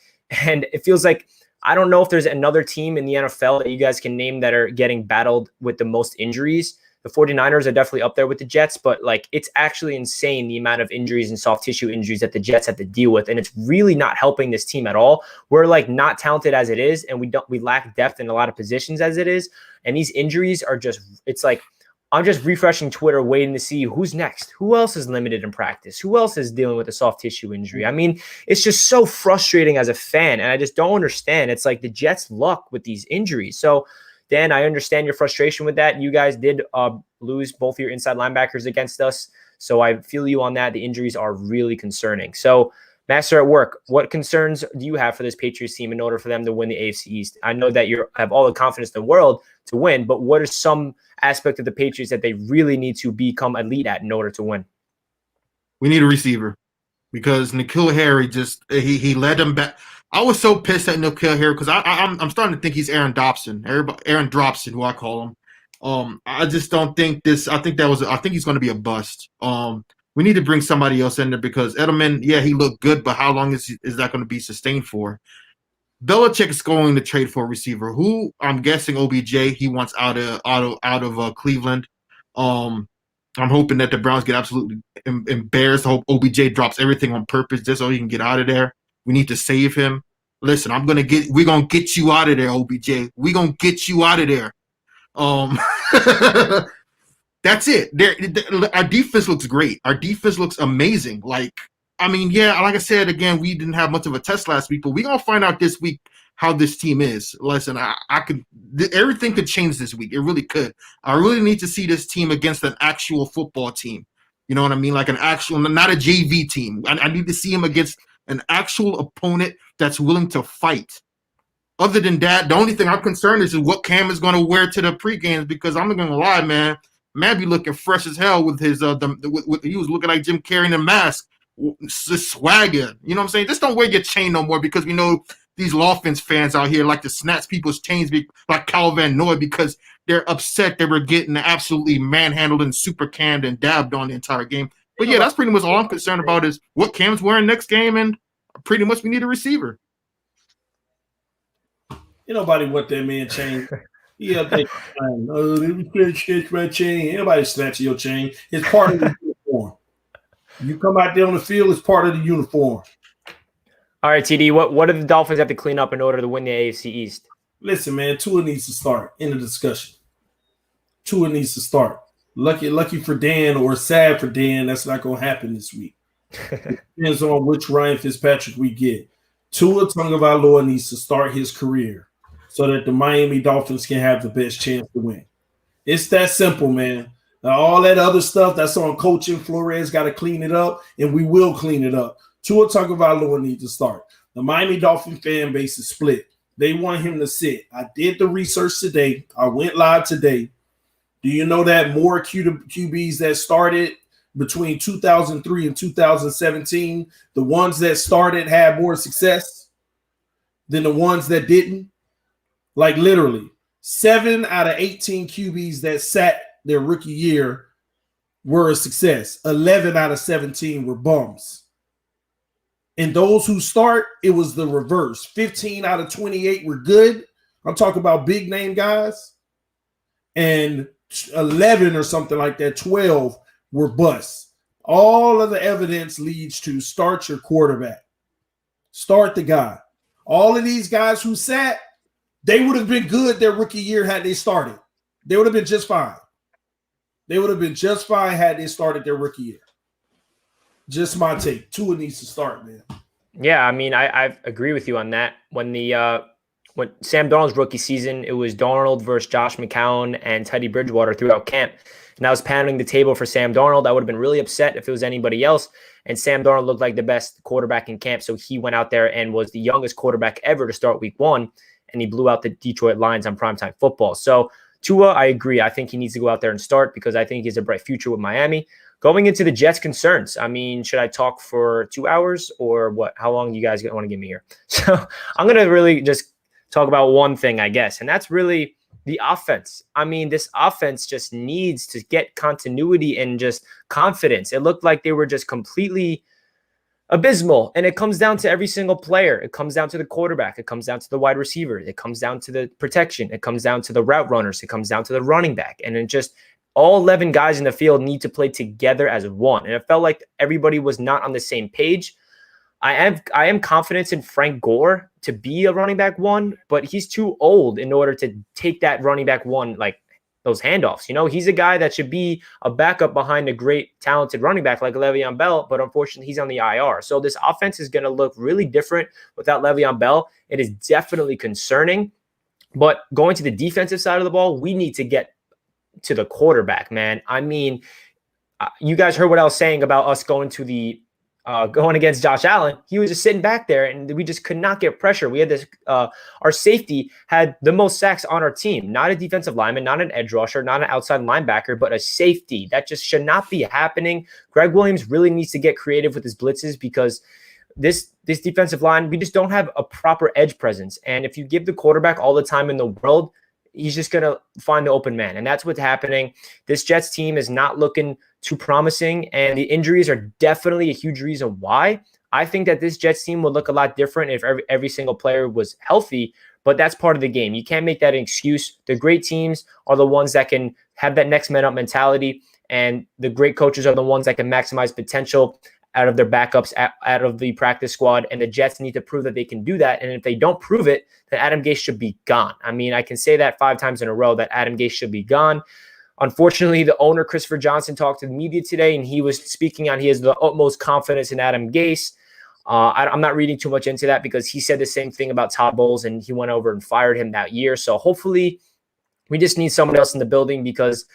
And it feels like, I don't know if there's another team in the NFL that you guys can name that are getting battled with the most injuries. The 49ers are definitely up there with the Jets, but it's actually insane the amount of injuries and soft tissue injuries that the Jets have to deal with. And it's really not helping this team at all. We're not talented as it is, and we lack depth in a lot of positions as it is. And these injuries are I'm just refreshing Twitter, waiting to see who's next. Who else is limited in practice? Who else is dealing with a soft tissue injury? It's just so frustrating as a fan, and I just don't understand. It's the Jets' luck with these injuries. So, Dan, I understand your frustration with that. You guys did lose both of your inside linebackers against us, so I feel you on that. The injuries are really concerning. So, Master at Work, what concerns do you have for this Patriots team in order for them to win the AFC East? I know that you have all the confidence in the world to win, but what are some aspect of the Patriots that they really need to become elite at in order to win? We need a receiver because N'Keal Harry he led them back. I was so pissed at N'Keal Harry because I'm starting to think he's Aaron Dobson, Aaron Dropson, who I call him. I just don't think this. I think he's going to be a bust. We need to bring somebody else in there because Edelman, yeah, he looked good, but how long is that going to be sustained for? Belichick is going to trade for a receiver who I'm guessing OBJ he wants out of Cleveland. I'm hoping that the Browns get absolutely embarrassed. I hope OBJ drops everything on purpose just so he can get out of there. We need to save him. Listen, we're gonna get you out of there, OBJ. We're gonna get you out of there. That's it. Our defense looks great. Our defense looks amazing. Like I said, again, we didn't have much of a test last week, but we're gonna find out this week how this team is. Listen, everything could change this week. It really could. I really need to see this team against an actual football team. You know what I mean? Like an actual, not a JV team. I need to see him against an actual opponent that's willing to fight. Other than that, the only thing I'm concerned is what Cam is going to wear to the pre-games because I'm not going to lie, man be looking fresh as hell with his he was looking like Jim Carrey in a mask swagger. You know what I'm saying? Just don't wear your chain no more, because we know these Dolphins fans out here like to snatch people's chains like Cal Van Noy, because they're upset they were getting absolutely manhandled and super cammed and dabbed on the entire game. But yeah, that's pretty much all I'm concerned about is what Cam's wearing next game, and pretty much we need a receiver. Ain't nobody want that man chain. Yeah, they can't snatch my chain. Ain't nobody snatching your chain. It's part of the uniform. You come out there on the field, it's part of the uniform. All right, TD, what do the Dolphins have to clean up in order to win the AFC East? Listen, man, Tua needs to start in the discussion. Tua needs to start. Lucky for Dan, or sad for Dan, that's not going to happen this week. It depends on which Ryan Fitzpatrick we get. Tua Tagovailoa needs to start his career so that the Miami Dolphins can have the best chance to win. It's that simple, man. Now, all that other stuff that's on coaching, Flores got to clean it up, and we will clean it up. Tua Tagovailoa needs to start. The Miami Dolphin fan base is split. They want him to sit. I did the research today. I went live today. Do you know that more QBs that started between 2003 and 2017, the ones that started had more success than the ones that didn't? Like literally, 7 out of 18 QBs that sat their rookie year were a success. 11 out of 17 were bums. And those who start, it was the reverse. 15 out of 28 were good. I'm talking about big name guys. And 11 or something like that, 12 were busts. All of the evidence leads to start your quarterback. Start the guy. All of these guys who sat, they would have been good their rookie year had they started. They would have been just fine. They would have been just fine had they started their rookie year. Just my take. Tua needs to start, man. Yeah, I mean, I agree with you on that. When Sam Darnold's rookie season, it was Darnold versus Josh McCown and Teddy Bridgewater throughout camp. And I was pounding the table for Sam Darnold. I would have been really upset if it was anybody else. And Sam Darnold looked like the best quarterback in camp. So he went out there and was the youngest quarterback ever to start week 1. And he blew out the Detroit Lions on primetime football. So Tua, I agree. I think he needs to go out there and start because I think he has a bright future with Miami. Going into the Jets' concerns, I mean, should I talk for 2 hours or what? How long do you guys want to give me here? So I'm going to really just talk about one thing, I guess, and that's really the offense. I mean, this offense just needs to get continuity and just confidence. It looked like they were just completely abysmal, and it comes down to every single player. It comes down to the quarterback. It comes down to the wide receiver. It comes down to the protection. It comes down to the route runners. It comes down to the running back, and it just all 11 guys in the field need to play together as one. And it felt like everybody was not on the same page. I am confident in Frank Gore to be a running back 1, but he's too old in order to take that running back 1, like those handoffs. You know, he's a guy that should be a backup behind a great, talented running back like Le'Veon Bell, but unfortunately he's on the IR. So this offense is going to look really different without Le'Veon Bell. It is definitely concerning. But going to the defensive side of the ball, we need to get to the quarterback, man. I mean, you guys heard what I was saying about us going to the going against Josh Allen. He was just sitting back there, and we just could not get pressure. We had this. Our safety had the most sacks on our team. Not a defensive lineman, not an edge rusher, not an outside linebacker, but a safety. That just should not be happening. Greg Williams really needs to get creative with his blitzes because this defensive line, we just don't have a proper edge presence. And if you give the quarterback all the time in the world, he's just going to find the open man. And that's what's happening. This Jets team is not looking too promising, and the injuries are definitely a huge reason why. I think that this Jets team would look a lot different if every single player was healthy, but that's part of the game. You can't make that an excuse. The great teams are the ones that can have that next man up mentality, and the great coaches are the ones that can maximize potential out of their backups, out of the practice squad, and the Jets need to prove that they can do that. And if they don't prove it, then Adam Gase should be gone. I mean, I can say that 5 times in a row that Adam Gase should be gone. Unfortunately, the owner, Christopher Johnson, talked to the media today, and he was speaking on he has the utmost confidence in Adam Gase. I'm not reading too much into that because he said the same thing about Todd Bowles, and he went over and fired him that year. So hopefully we just need someone else in the building because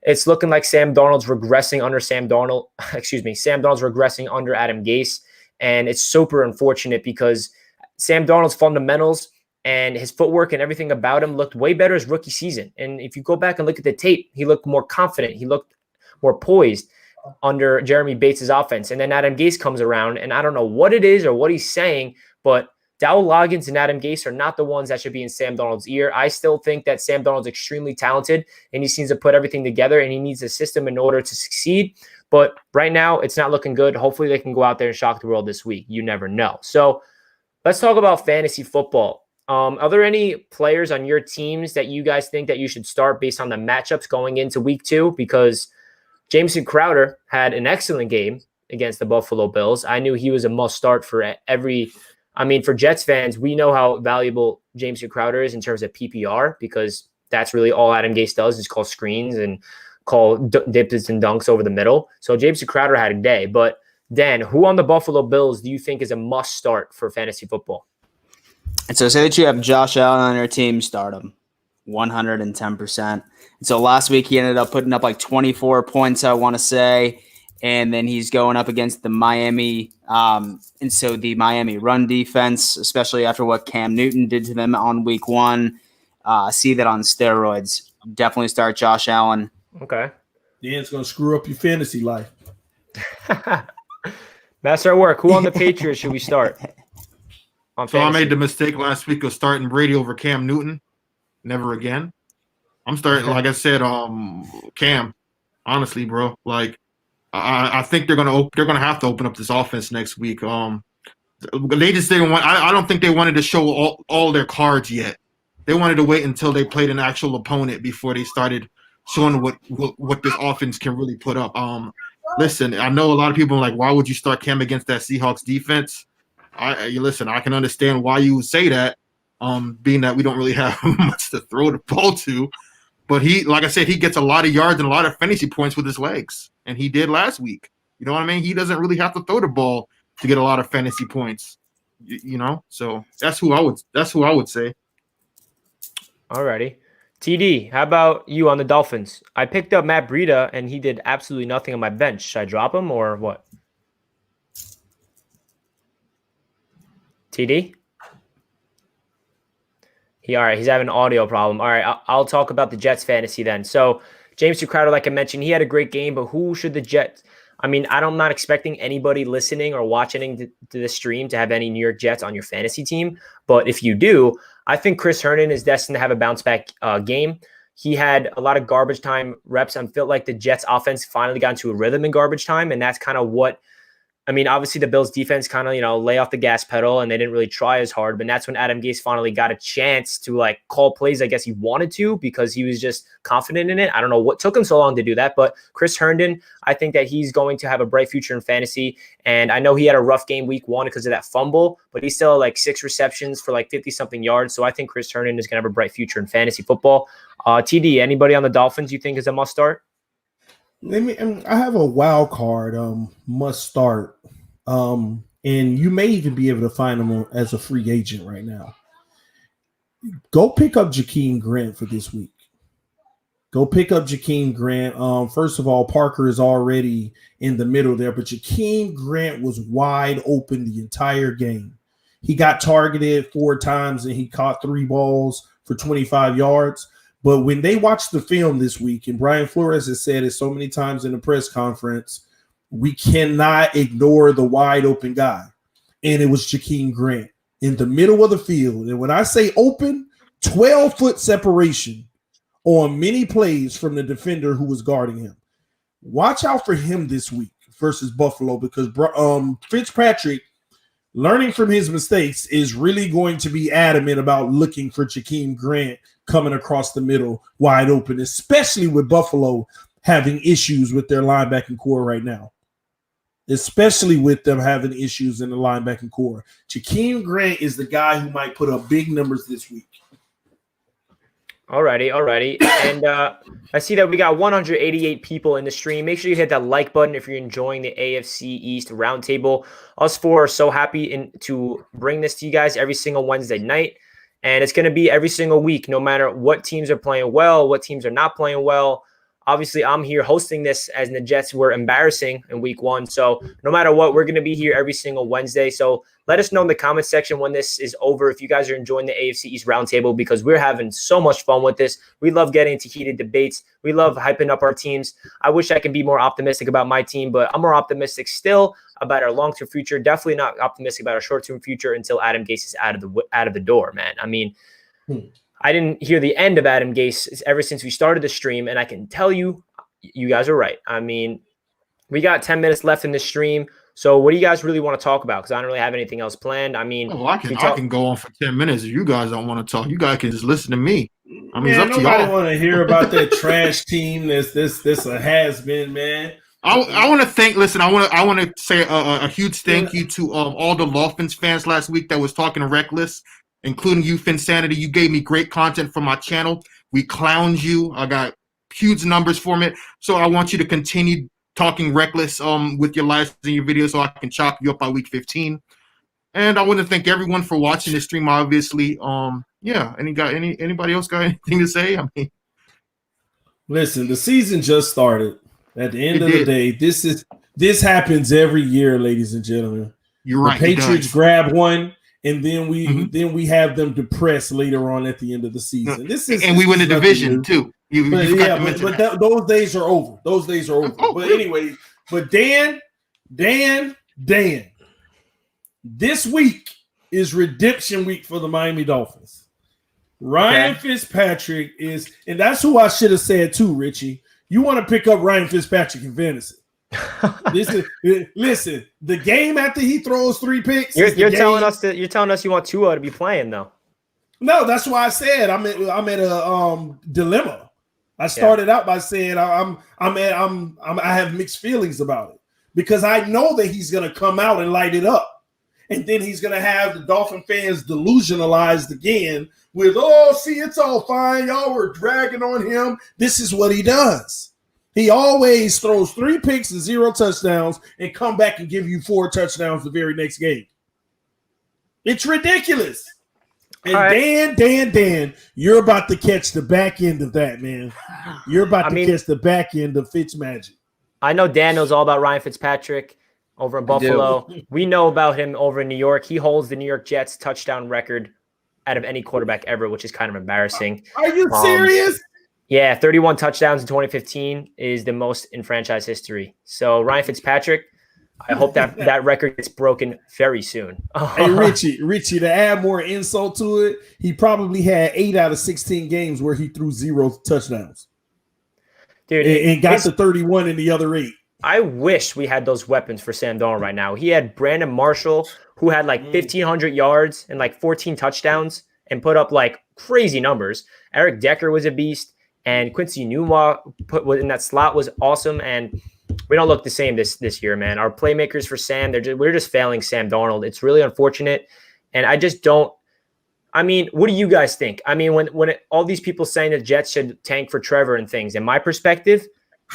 it's looking like Sam Darnold's regressing under Sam Darnold's regressing under Adam Gase. And it's super unfortunate because Sam Darnold's fundamentals and his footwork and everything about him looked way better his rookie season. And if you go back and look at the tape, he looked more confident. He looked more poised. under Jeremy Bates' offense. And then Adam Gase comes around, and I don't know what it is or what he's saying, but Dowell Loggins and Adam Gase are not the ones that should be in Sam Darnold's ear. I still think that Sam Darnold's extremely talented, and he seems to put everything together, and he needs a system in order to succeed. But right now, it's not looking good. Hopefully, they can go out there and shock the world this week. You never know. So let's talk about fantasy football. Are there any players on your teams that you guys think that you should start based on the matchups going into week 2? Because Jameson Crowder had an excellent game against the Buffalo Bills. I knew he was a must start for for Jets fans, we know how valuable Jameson Crowder is in terms of PPR, because that's really all Adam Gase does is call screens and call dips and dunks over the middle. So Jameson Crowder had a day. But Dan, who on the Buffalo Bills do you think is a must start for fantasy football? And so say that you have Josh Allen on your team, start him 110%. And so last week he ended up putting up like 24 points, I want to say. And then he's going up against the Miami. And so the Miami run defense, especially after what Cam Newton did to them on week 1, see that on steroids. Definitely start Josh Allen. Okay. Yeah, it's going to screw up your fantasy life. Master at work. Who on the Patriots should we start? So I made the mistake last week of starting Brady over Cam Newton. Never again. I'm starting, like I said, Cam. Honestly, bro, like I think they're gonna have to open up this offense next week. They just didn't want. I don't think they wanted to show all their cards yet. They wanted to wait until they played an actual opponent before they started showing what this offense can really put up. Listen, I know a lot of people are like, why would you start Cam against that Seahawks defense? Listen, I can understand why you would say that, being that we don't really have much to throw the ball to. But he, like I said, he gets a lot of yards and a lot of fantasy points with his legs, and he did last week. You know what I mean? He doesn't really have to throw the ball to get a lot of fantasy points. You know, so that's who I would say. Alrighty. TD, how about you on the Dolphins? I picked up Matt Breida, and he did absolutely nothing on my bench. Should I drop him or what? TD? All right, he's having an audio problem. All right, I'll talk about the Jets fantasy then. So James Crowder, like I mentioned, he had a great game, but who should the Jets – I'm not expecting anybody listening or watching to the stream to have any New York Jets on your fantasy team. But if you do, I think Chris Herndon is destined to have a bounce-back game. He had a lot of garbage time reps and felt like the Jets offense finally got into a rhythm in garbage time, and that's kind of what – obviously the Bills defense kind of, lay off the gas pedal and they didn't really try as hard, but that's when Adam Gase finally got a chance to call plays. I guess he wanted to because he was just confident in it. I don't know what took him so long to do that, but Chris Herndon, I think that he's going to have a bright future in fantasy. And I know he had a rough game week 1 because of that fumble, but he still had 6 receptions for 50 something yards. So I think Chris Herndon is going to have a bright future in fantasy football. TD, anybody on the Dolphins you think is a must start? I have a wild card must start, and you may even be able to find him as a free agent right now. Go pick up Jakeem Grant for this week. Go pick up Jakeem Grant. First of all, Parker is already in the middle there, but Jakeem Grant was wide open the entire game. He got targeted 4 times and he caught 3 balls for 25 yards. But when they watched the film this week, and Brian Flores has said it so many times in the press conference, we cannot ignore the wide open guy. And it was Jakeem Grant in the middle of the field. And when I say open, 12-foot separation on many plays from the defender who was guarding him. Watch out for him this week versus Buffalo, because Fitzpatrick, learning from his mistakes, is really going to be adamant about looking for Jakeem Grant coming across the middle wide open, especially with Buffalo having issues with their linebacking core right now. Especially with them having issues in the linebacking core. Jakeem Grant is the guy who might put up big numbers this week. Alrighty. And I see that we got 188 people in the stream. Make sure you hit that like button if you're enjoying the AFC East Roundtable. Us 4 are so happy to bring this to you guys every single Wednesday night. And it's going to be every single week, no matter what teams are playing well, what teams are not playing well. Obviously, I'm here hosting this as the Jets were embarrassing in week 1. So no matter what, we're going to be here every single Wednesday. So let us know in the comment section when this is over if you guys are enjoying the AFC East Roundtable, because we're having so much fun with this. We love getting into heated debates. We love hyping up our teams. I wish I could be more optimistic about my team, but I'm more optimistic still about our long-term future. Definitely not optimistic about our short-term future until Adam Gase is out of the door, man. I mean, I didn't hear the end of Adam Gase ever since we started the stream, and I can tell you, you guys are right. I mean, we got 10 minutes left in the stream. So what do you guys really want to talk about? Because I don't really have anything else planned. I mean, I can go on for 10 minutes if you guys don't want to talk. You guys can just listen to me. I mean, it's up to nobody y'all. want to hear about that trash team. This a has been, man. I want to thank. Listen, I want to say a huge thank you to all the Dolphins fans last week that was talking reckless, including you, Finsanity. You gave me great content for my channel. We clowned you. I got huge numbers from it. So I want you to continue talking reckless with your lives and your videos so I can chop you up by week 15. And I want to thank everyone for watching the stream, obviously. Anybody else got anything to say? I mean, listen, the season just started. At the end of the day, this happens every year, ladies and gentlemen. You're right. The Patriots grab one, and then we have them depressed later on at the end of the season. We win the division too. But those days are over. Those days are over. But anyway, Dan, this week is redemption week for the Miami Dolphins. Ryan Fitzpatrick is, and that's who I should have said too, Richie. You want to pick up Ryan Fitzpatrick in fantasy. Listen, the game after he throws 3 picks. You're telling us you want Tua to be playing though. No, that's why I said I'm at a dilemma. I started out by saying I have mixed feelings about it because I know that he's gonna come out and light it up. And then he's going to have the Dolphin fans delusionalized again with, it's all fine. Y'all were dragging on him. This is what he does. He always throws 3 picks and 0 touchdowns and come back and give you 4 touchdowns the very next game. It's ridiculous. And right. Dan, you're about to catch the back end of that, man. You're about to catch the back end of Fitzmagic. I know Dan knows all about Ryan Fitzpatrick. Over in Buffalo. We know about him over in New York. He holds the New York Jets touchdown record out of any quarterback ever, which is kind of embarrassing. Are you serious? Yeah, 31 touchdowns in 2015 is the most in franchise history. So Ryan Fitzpatrick, I hope that record gets broken very soon. Hey, Richie, to add more insult to it, he probably had 8 out of 16 games where he threw 0 touchdowns. Dude, and got to 31 in the other 8. I wish we had those weapons for Sam Darnold right now. He had Brandon Marshall, who had like 1,500 yards and like 14 touchdowns and put up like crazy numbers. Eric Decker was a beast, and Quincy Enunwa in that slot was awesome. And we don't look the same this year, man. Our playmakers for Sam, we're just failing Sam Darnold. It's really unfortunate, and I just don't. I mean, what do you guys think? I mean, when all these people saying the Jets should tank for Trevor and things, in my perspective,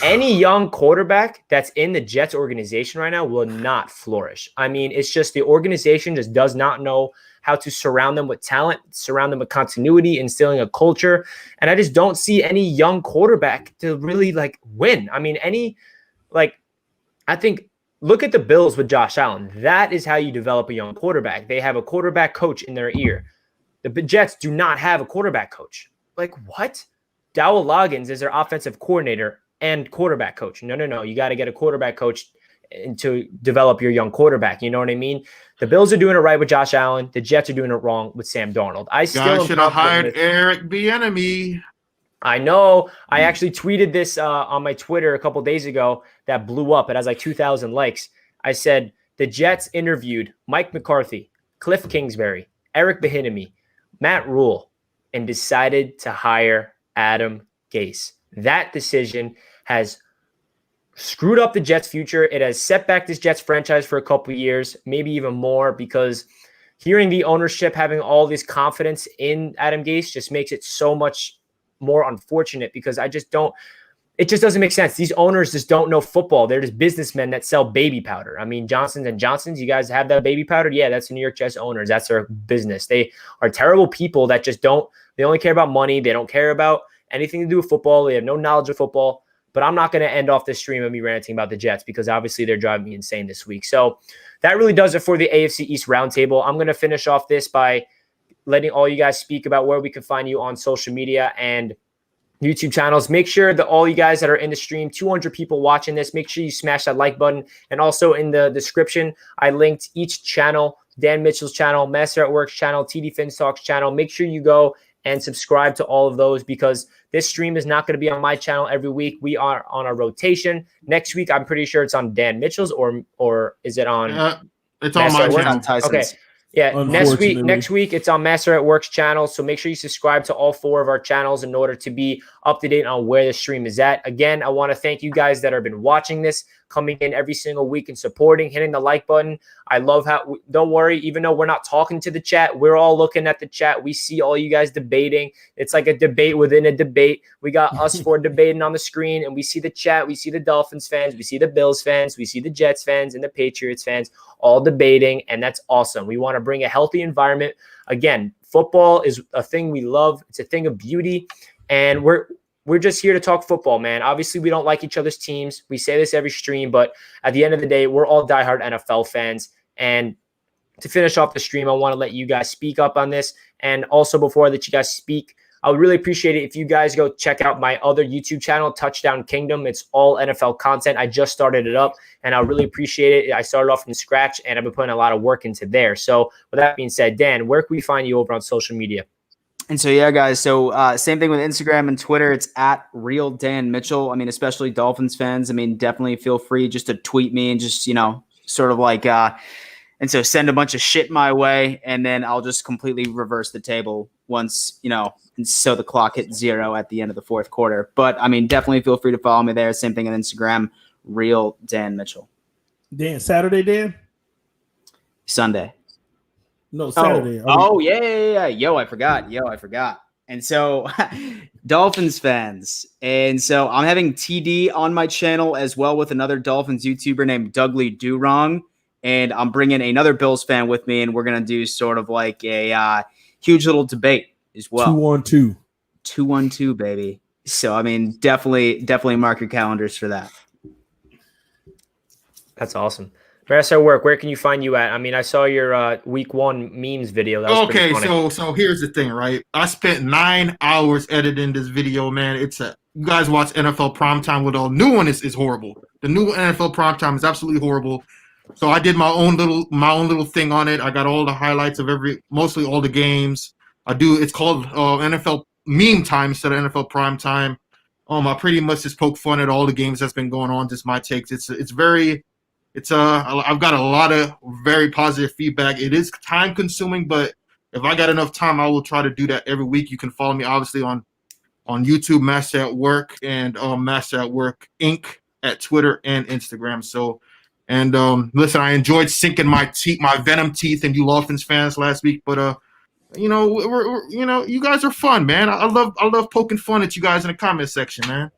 any young quarterback that's in the Jets organization right now will not flourish. I mean, it's just the organization just does not know how to surround them with talent, surround them with continuity, instilling a culture. And I just don't see any young quarterback to really like win. I mean, I think look at the Bills with Josh Allen. That is how you develop a young quarterback. They have a quarterback coach in their ear. The Jets do not have a quarterback coach. Like what? Dowell Loggins is their offensive coordinator and quarterback coach. No. You got to get a quarterback coach to develop your young quarterback. You know what I mean? The Bills are doing it right with Josh Allen. The Jets are doing it wrong with Sam Darnold. I still should have hired Eric Bieniemy. I know. I actually tweeted this on my Twitter a couple days ago that blew up. It has like 2,000 likes. I said, the Jets interviewed Mike McCarthy, Cliff Kingsbury, Eric Bieniemy, Matt Rule, and decided to hire Adam Gase. That decision has screwed up the Jets' future. It has set back this Jets franchise for a couple of years, maybe even more, because hearing the ownership having all this confidence in Adam Gase just makes it so much more unfortunate, because it just doesn't make sense. These owners just don't know football. They're just businessmen that sell baby powder. I mean, Johnson & Johnson's, you guys have that baby powder? Yeah, that's the New York Jets owners. That's their business. They are terrible people that just they only care about money. They don't care about anything to do with football. They have no knowledge of football. but I'm not going to end off this stream of me ranting about the Jets because obviously they're driving me insane this week. So that really does it for the AFC East Roundtable. I'm going to finish off this by letting all you guys speak about where we can find you on social media and YouTube channels. Make sure that all you guys that are in the stream, 200 people watching this, make sure you smash that like button. And also in the description, I linked each channel, Dan Mitchell's channel, Master at Work's channel, TD Fins Talks channel. Make sure you go and subscribe to all of those because this stream is not going to be on my channel every week. We are on a rotation. Next week, I'm pretty sure it's on Dan Mitchell's or is it on? It's on my channel. Okay. Yeah, next week it's on Master at Work's channel. So make sure you subscribe to all 4 of our channels in order to be up to date on where the stream is at. Again, I want to thank you guys that have been watching this, coming in every single week and supporting, hitting the like button. I love how, don't worry, even though we're not talking to the chat, we're all looking at the chat. We see all you guys debating. It's like a debate within a debate. We got us 4 debating on the screen, and we see the chat. We see the Dolphins fans. We see the Bills fans. We see the Jets fans and the Patriots fans all debating, and that's awesome. We want to bring a healthy environment. Again, football is a thing we love. It's a thing of beauty, and we're just here to talk football, man. Obviously, we don't like each other's teams. We say this every stream, but at the end of the day, we're all diehard NFL fans. And to finish off the stream, I want to let you guys speak up on this. And also, before I let you guys speak, I would really appreciate it if you guys go check out my other YouTube channel, Touchdown Kingdom. It's all NFL content. I just started it up, and I really appreciate it. I started off from scratch, and I've been putting a lot of work into there. So with that being said, Dan, where can we find you over on social media? And so, yeah, guys, so same thing with Instagram and Twitter. It's at Real Dan Mitchell. I mean, especially Dolphins fans. I mean, definitely feel free just to tweet me and just, sort of like and so send a bunch of shit my way, and then I'll just completely reverse the table once, and so the clock hits 0 at the end of the 4th quarter. But, I mean, definitely feel free to follow me there. Same thing on Instagram, Real Dan Mitchell. Dan, Saturday, Dan? Sunday. No, Saturday. Yeah. Yo, I forgot. And so Dolphins fans. And so I'm having TD on my channel as well with another Dolphins YouTuber named Dougley Durong. And I'm bringing another Bills fan with me, and we're going to do sort of like a huge little debate as well. 2-on-2. 2-on-2, baby. So, I mean, definitely mark your calendars for that. That's awesome. Master at Work, where can you find you at? I mean, I saw your week 1 memes video. That was pretty funny. So here's the thing, right? I spent 9 hours editing this video, man. You guys watch NFL Primetime with all new one is horrible. The new NFL Primetime is absolutely horrible. So I did my own little thing on it. I got all the highlights of mostly all the games. It's called NFL Meme Time instead of NFL Primetime. I pretty much just poke fun at all the games that's been going on. Just my takes. I've got a lot of very positive feedback. It is time consuming, but if I got enough time, I will try to do that every week. You can follow me obviously on YouTube, Master at Work, and Master at Work Inc. at Twitter and Instagram. So, and listen, I enjoyed sinking my venom teeth in you Dolphins fans last week, but you guys are fun, man. I love poking fun at you guys in the comment section, man.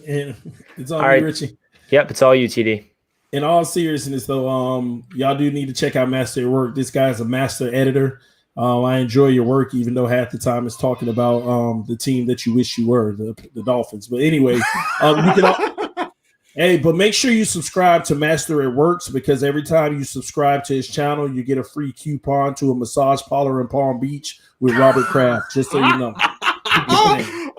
And it's all right, Richie. Yep, it's all you, TD. In all seriousness, though, y'all do need to check out Master at Work. This guy's a master editor. I enjoy your work, even though half the time it's talking about the team that you wish you were, the Dolphins. But anyway, but make sure you subscribe to Master at Works, because every time you subscribe to his channel, you get a free coupon to a massage parlor in Palm Beach with Robert Kraft, just so you know.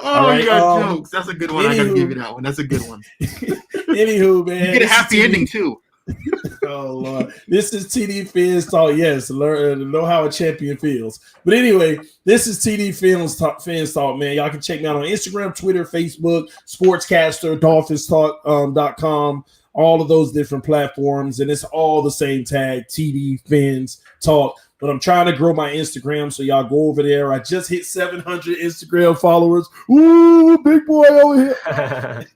Right? You got jokes. That's a good one. I got to give you that one. That's a good one. Anywho, man. You get a happy ending, too. Oh, Lord. This is TD Fins Talk. Yes, learn know how a champion feels. But anyway, this is TD Fins Talk, man. Y'all can check me out on Instagram, Twitter, Facebook, Sportscaster, DolphinsTalk.com, all of those different platforms. And it's all the same tag, TD Fins Talk. But I'm trying to grow my Instagram, so y'all go over there. I just hit 700 Instagram followers. Ooh, big boy over here.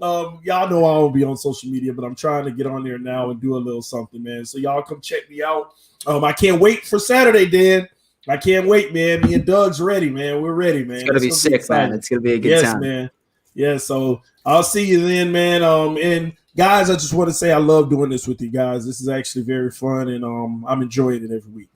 Y'all know I won't be on social media, but I'm trying to get on there now and do a little something, man. So y'all come check me out. I can't wait for Saturday, Dan. I can't wait, man. Me and Doug's ready, man. We're ready, man. It's gonna be sick, man. It's gonna be a good time. Yes, man. Yeah, so I'll see you then, man. And guys, I just want to say I love doing this with you guys. This is actually very fun, and I'm enjoying it every week.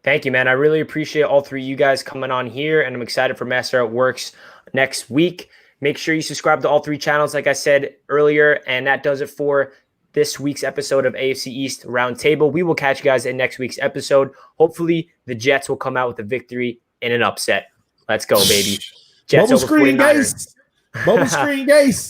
Thank you, man. I really appreciate all 3 of you guys coming on here, and I'm excited for Master at Works next week. Make sure you subscribe to all 3 channels, like I said earlier. And that does it for this week's episode of AFC East Roundtable. We will catch you guys in next week's episode. Hopefully, the Jets will come out with a victory and an upset. Let's go, baby. Jets Bubble over screen 49ers. Gase. Bubble screen Gase.